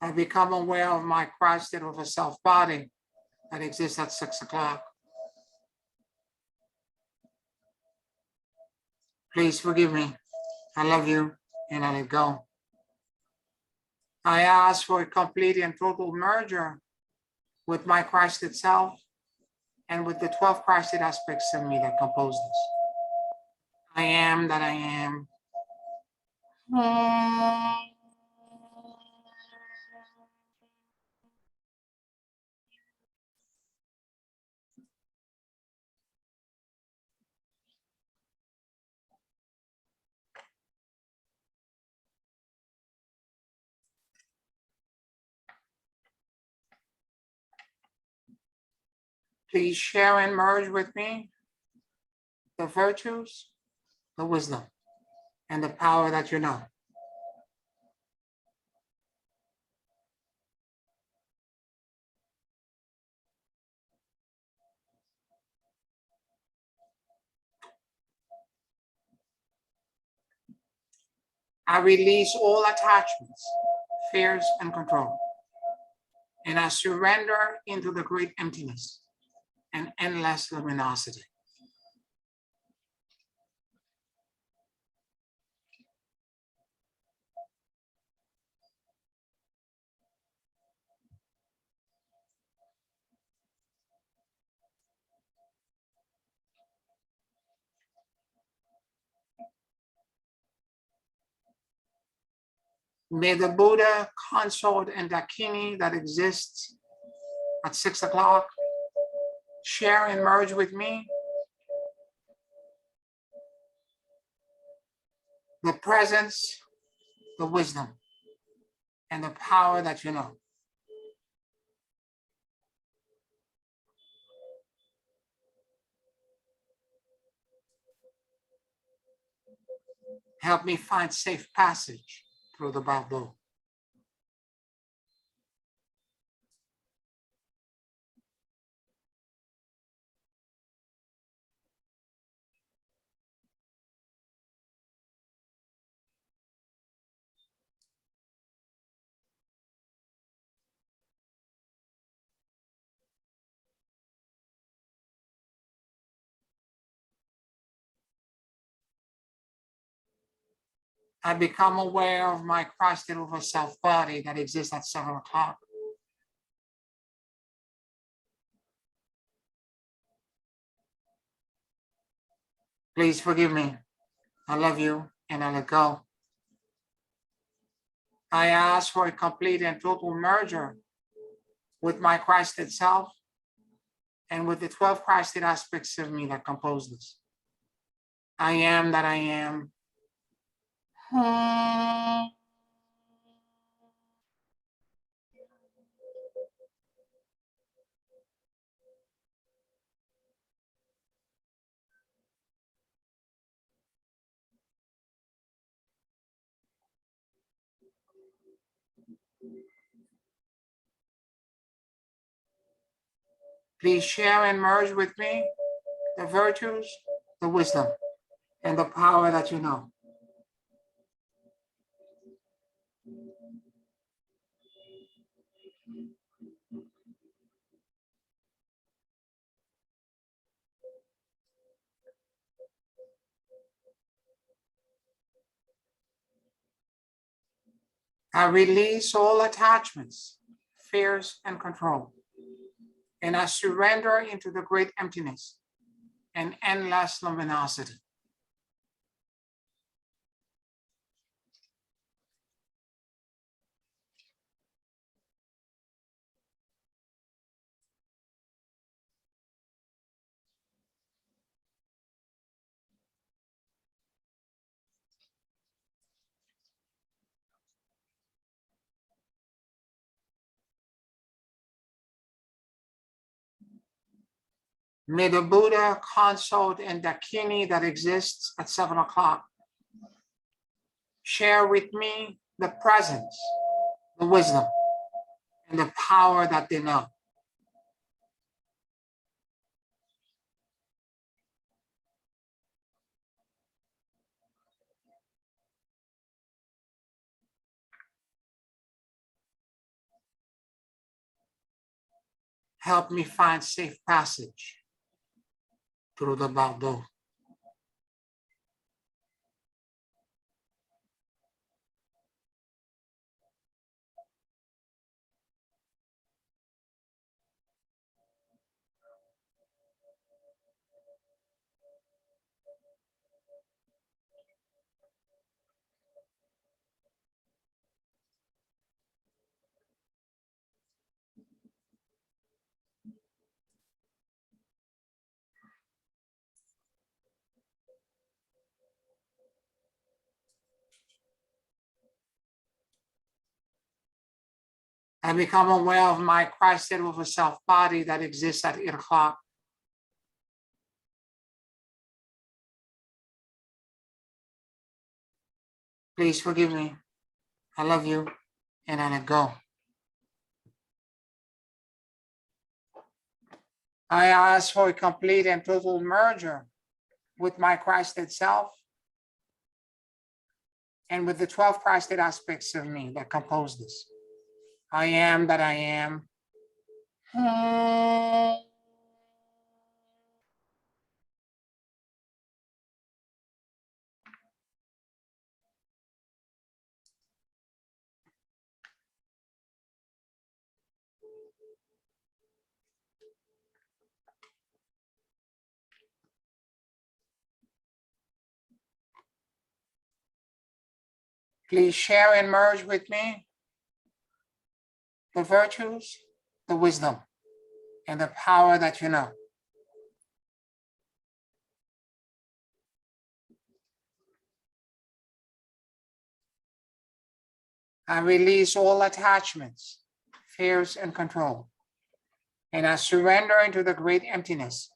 I become aware of my Christed over self body that exists at 6 o'clock. Please forgive me. I love you and I let go. I ask for a complete and total merger with my Christ itself and with the 12 Christed aspects of me that compose this. I am that I am. Please share and merge with me the virtues, the wisdom, and the power that you know. I release all attachments, fears, and control. And I surrender into the great emptiness and endless luminosity. May the Buddha, consort, and Dakini that exists at 6 o'clock share and merge with me the presence, the wisdom, and the power that you know. Help me find safe passage through the Bible. I become aware of my Christed over self body that exists at 7 o'clock. Please forgive me. I love you and I let go. I ask for a complete and total merger with my Christed self and with the 12 Christed aspects of me that compose this. I am that I am. Please share and merge with me the virtues, the wisdom, and the power that you know. I release all attachments, fears, and control. And I surrender into the great emptiness and endless luminosity. May the Buddha consort and Dakini that exists at 7 o'clock share with me the presence, the wisdom, and the power that they know. Help me find safe passage through the Bardo. I become aware of my Christed over self body that exists at 8 o'clock. Please forgive me. I love you, and I let go. I ask for a complete and total merger with my Christed self and with the 12 Christed aspects of me that compose this. I am that I am. Please share and merge with me the virtues, the wisdom, and the power that you know. I release all attachments, fears, and control. And I surrender into the great emptiness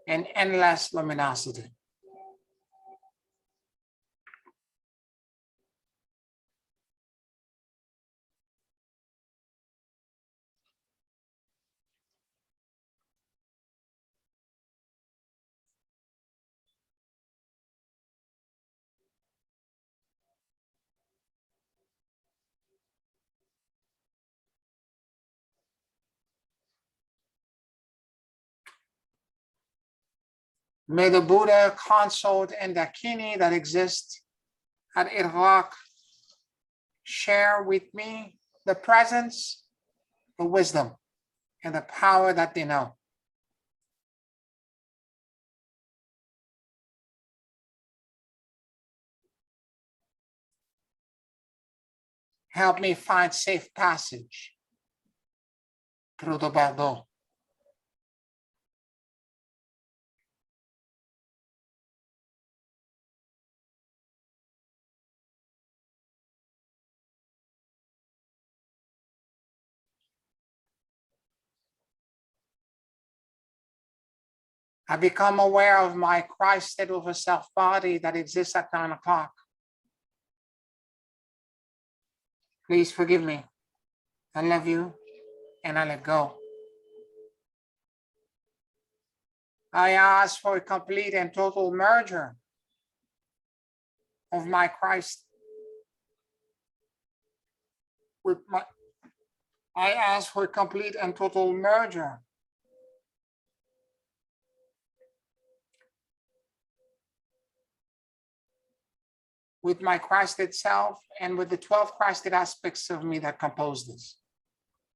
and endless luminosity. May the Buddha consort and Dakini that exist at Iraq share with me the presence, the wisdom, and the power that they know. Help me find safe passage through the Bardo. I become aware of my Christed over self body that exists at 9 o'clock. Please forgive me. I love you, and I let go. I ask for a complete and total merger of my Christ with my. I ask for a complete and total merger with my Christed self and with the 12 Christed aspects of me that compose this.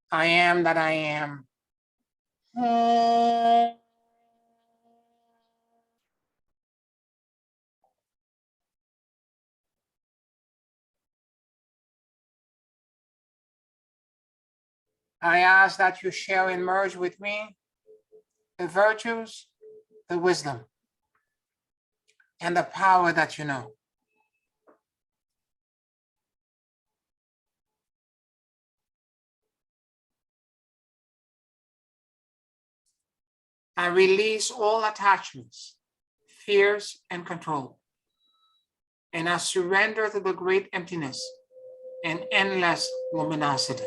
I am that I am. I ask that you share and merge with me the virtues, the wisdom, and the power that you know. I release all attachments, fears, and control. And I surrender to the great emptiness and endless luminosity.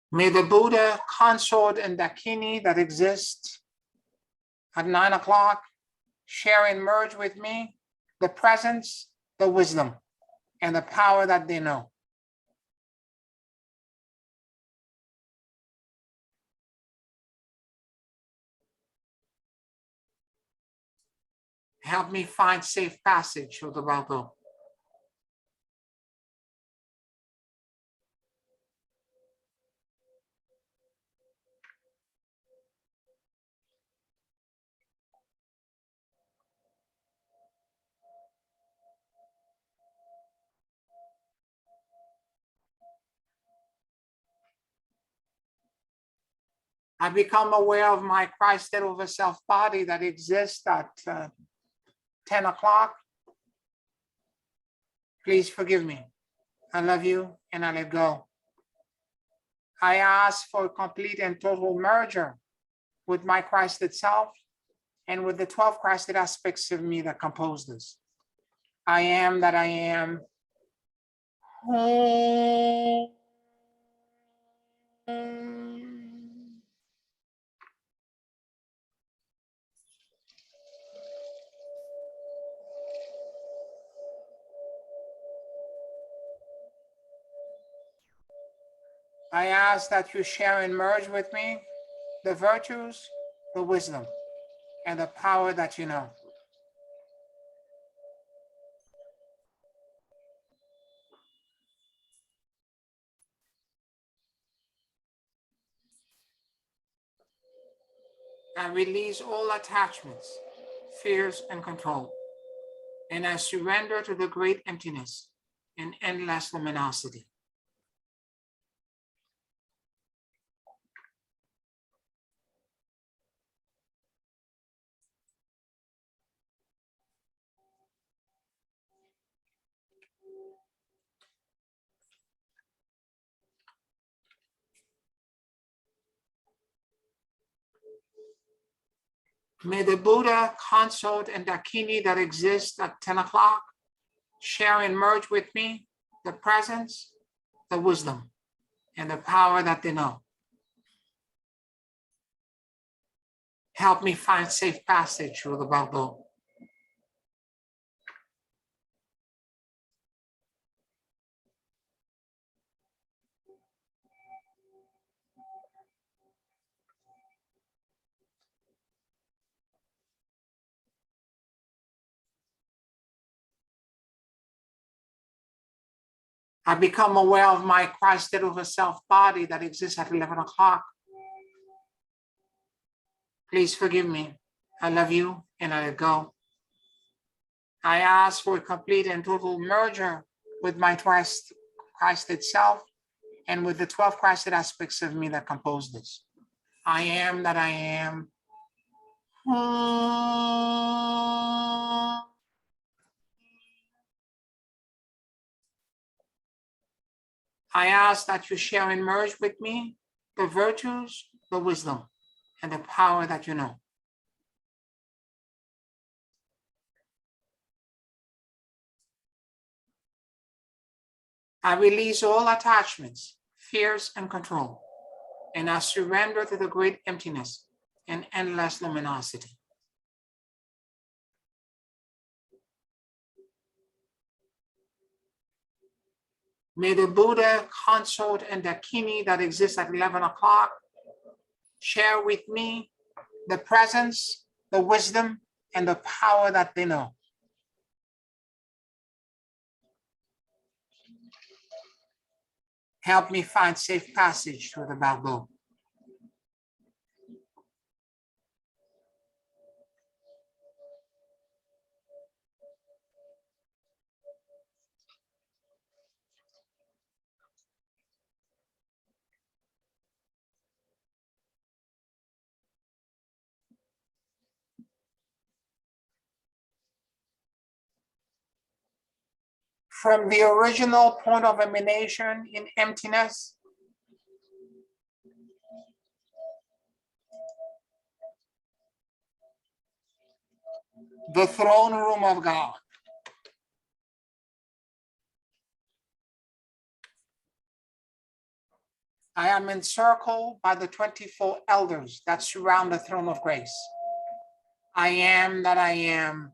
May the Buddha, consort, and Dakini that exist at 9 o'clock share and merge with me the presence, the wisdom, and the power that they know. Help me find safe passage through the Bible. I become aware of my Christed over self body that exists at 10 o'clock. Please forgive me. I love you and I let go. I ask for complete and total merger with my Christed self and with the 12 Christed aspects of me that compose this. I am that I am. I ask that you share and merge with me the virtues, the wisdom, and the power that you know. I release all attachments, fears, and control, and I surrender to the great emptiness and endless luminosity. May the Buddha, consort, and Dakini that exist at 10 o'clock share and merge with me the presence, the wisdom, and the power that they know. Help me find safe passage through the Bible. I become aware of my Christed over self body that exists at 11 o'clock. Please forgive me. I love you and I let go. I ask for a complete and total merger with my Christed self and with the 12 Christed aspects of me that compose this. I am that I am. I ask that you share and merge with me the virtues, the wisdom, and the power that you know. I release all attachments, fears, and control, and I surrender to the great emptiness and endless luminosity. May the Buddha, consort, and Dakini that exists at 11 o'clock share with me the presence, the wisdom, and the power that they know. Help me find safe passage through the Bible. from the original point of emanation in emptiness, the throne room of God. I am encircled by the 24 elders that surround the throne of grace. I am that I am.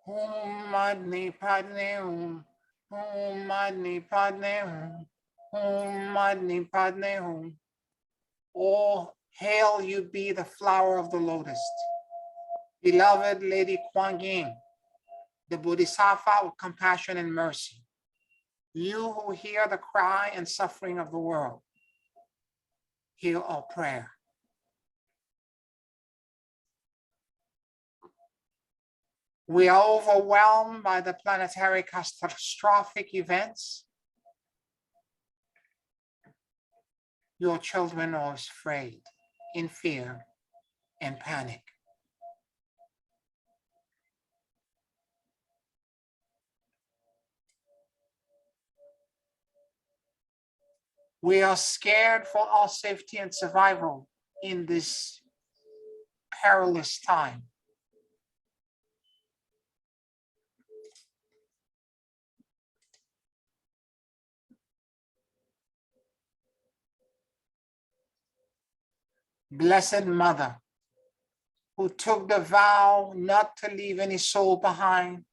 Om Mani Padme Hum. Om Mani Padme Hum. Om Mani Padme Hum. Oh, hail you be the flower of the lotus, beloved Lady Kuan Yin, the Bodhisattva of compassion and mercy. You who hear the cry and suffering of the world, hear our prayer. We are overwhelmed by the planetary catastrophic events. Your children are afraid, in fear and panic. We are scared for our safety and survival in this perilous time. Blessed Mother, who took the vow not to leave any soul behind,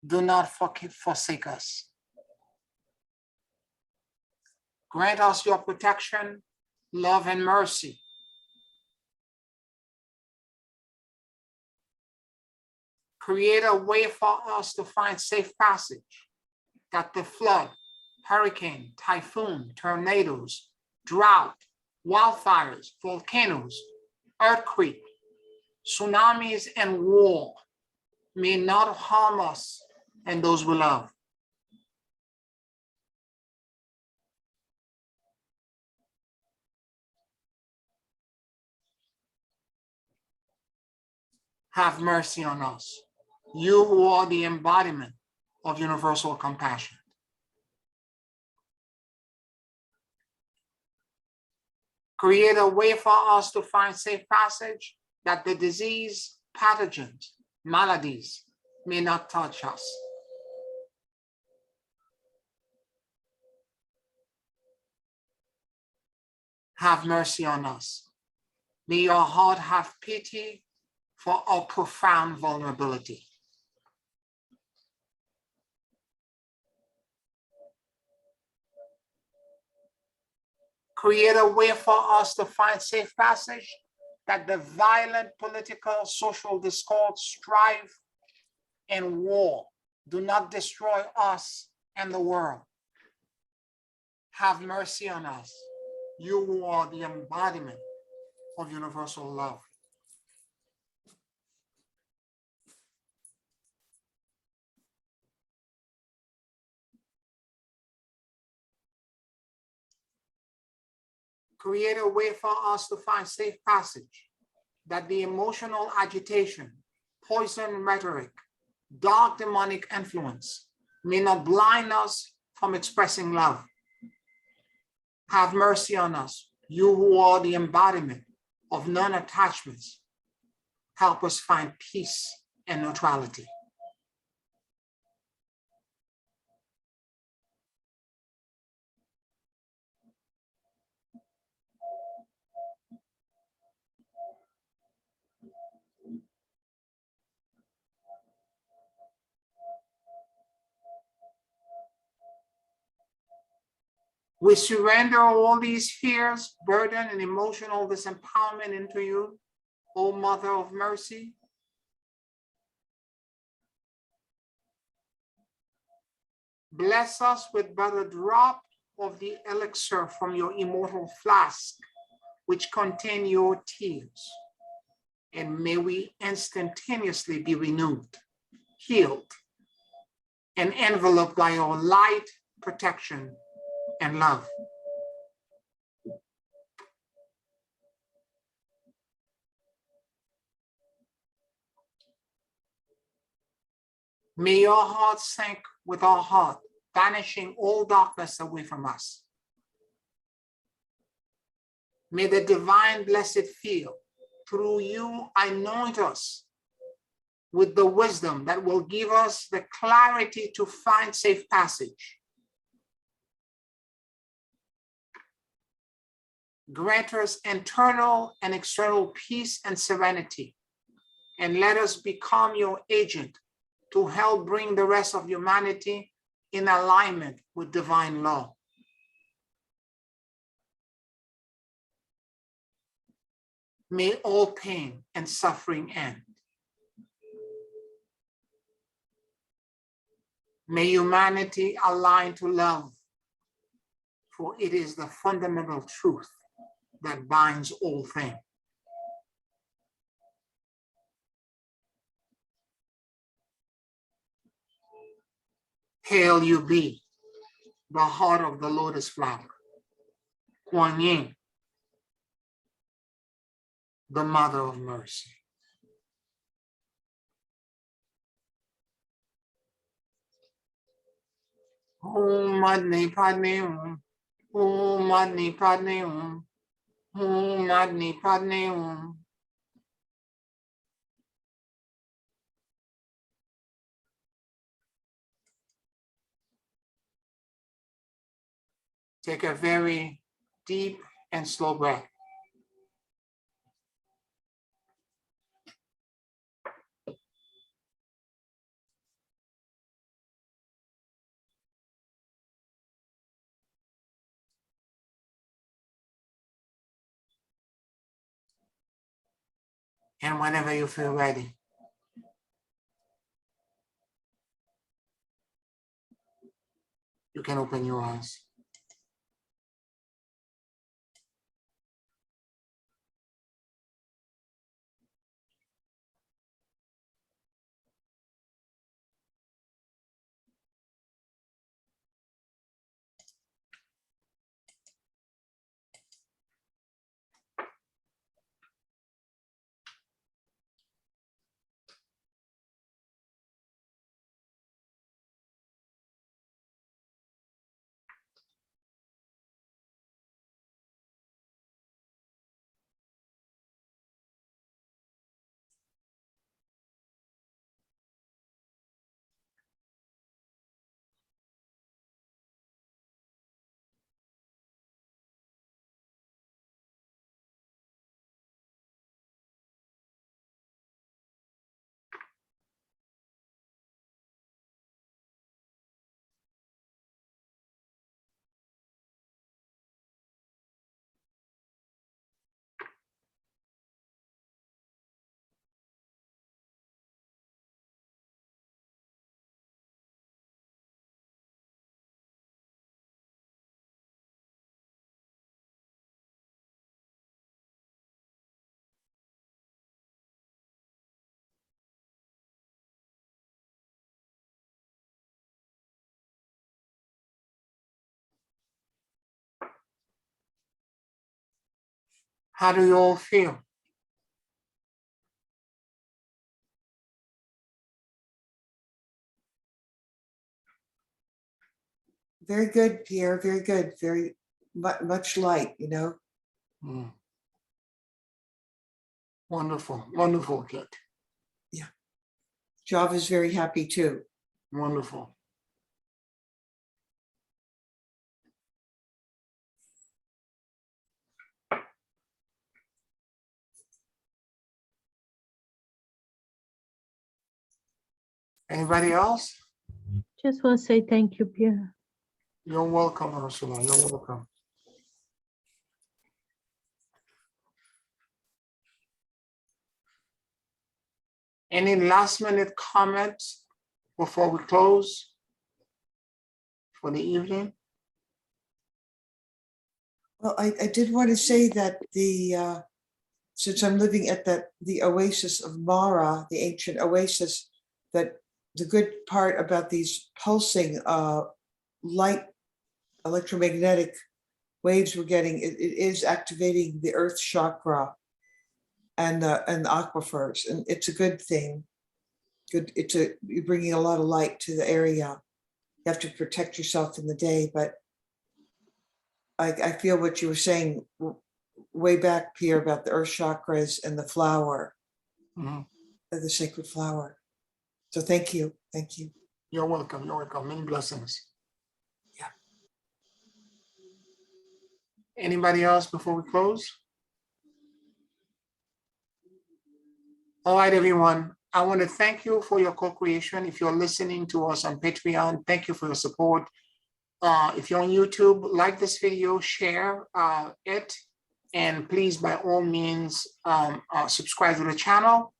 do not forsake us. Grant us your protection, love, and mercy. Create a way for us to find safe passage, that the flood, hurricane, typhoon, tornadoes, drought, wildfires, volcanoes, earthquake, tsunamis, and war may not harm us and those we love. Have mercy on us, you who are the embodiment of universal compassion. Create a way for us to find safe passage, that the disease, pathogens, maladies may not touch us. Have mercy on us. May your heart have pity for our profound vulnerability. Create a way for us to find safe passage, that the violent political, social discord, strife, and war do not destroy us and the world. Have mercy on us, you who are the embodiment of universal love. Create a way for us to find safe passage, that the emotional agitation, poison rhetoric, dark demonic influence may not blind us from expressing love. Have mercy on us, you who are the embodiment of non-attachments. Help us find peace and neutrality. We surrender all these fears, burden, and emotional disempowerment into you, O Mother of Mercy. Bless us with but a drop of the elixir from your immortal flask, which contain your tears. And may we instantaneously be renewed, healed, and enveloped by your light, protection, and love. May your heart sink with our heart, banishing all darkness away from us. May the divine blessed field through you anoint us with the wisdom that will give us the clarity to find safe passage. Grant us internal and external peace and serenity, and let us become your agent to help bring the rest of humanity in alignment with divine law. May all pain and suffering end. May humanity align to love, for it is the fundamental truth that binds all things. Hail you be, the heart of the lotus flower, Kuan Yin, the Mother of Mercy. Om Mani Padme Hum, Om Mani Padme Hum, Om Mani Padme Hum. Take a very deep and slow breath. And whenever you feel ready, you can open your eyes. How do you all feel? Very good, Pierre, very good, very much light, you know. Mm. Wonderful, wonderful, kid. Yeah. Java's very happy too. Wonderful. Anybody else? Just want to say thank you, Pierre. You're welcome, Ursula. You're welcome. Any last minute comments before we close for the evening? Well, I did want to say that since I'm living at the oasis of Mara, the ancient oasis, that the good part about these pulsing light electromagnetic waves we're getting, it is activating the earth chakra and the aquifers, and it's a good thing. Good, you're bringing a lot of light to the area. You have to protect yourself in the day, but I feel what you were saying way back, Pierre, about the earth chakras and the flower, the sacred flower. So thank you. Thank you. You're welcome. You're welcome. Many blessings. Yeah. Anybody else before we close? All right, everyone. I want to thank you for your co-creation. If you're listening to us on Patreon, thank you for your support. If you're on YouTube, like this video, share it, and please, by all means, subscribe to the channel,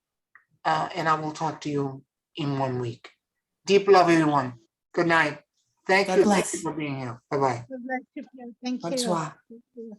and I will talk to you in 1 week. Deep love, everyone. Good night. Thank God you. bless. Thank you for being here. Bye-bye. Thank you. Bonsoir. Thank you.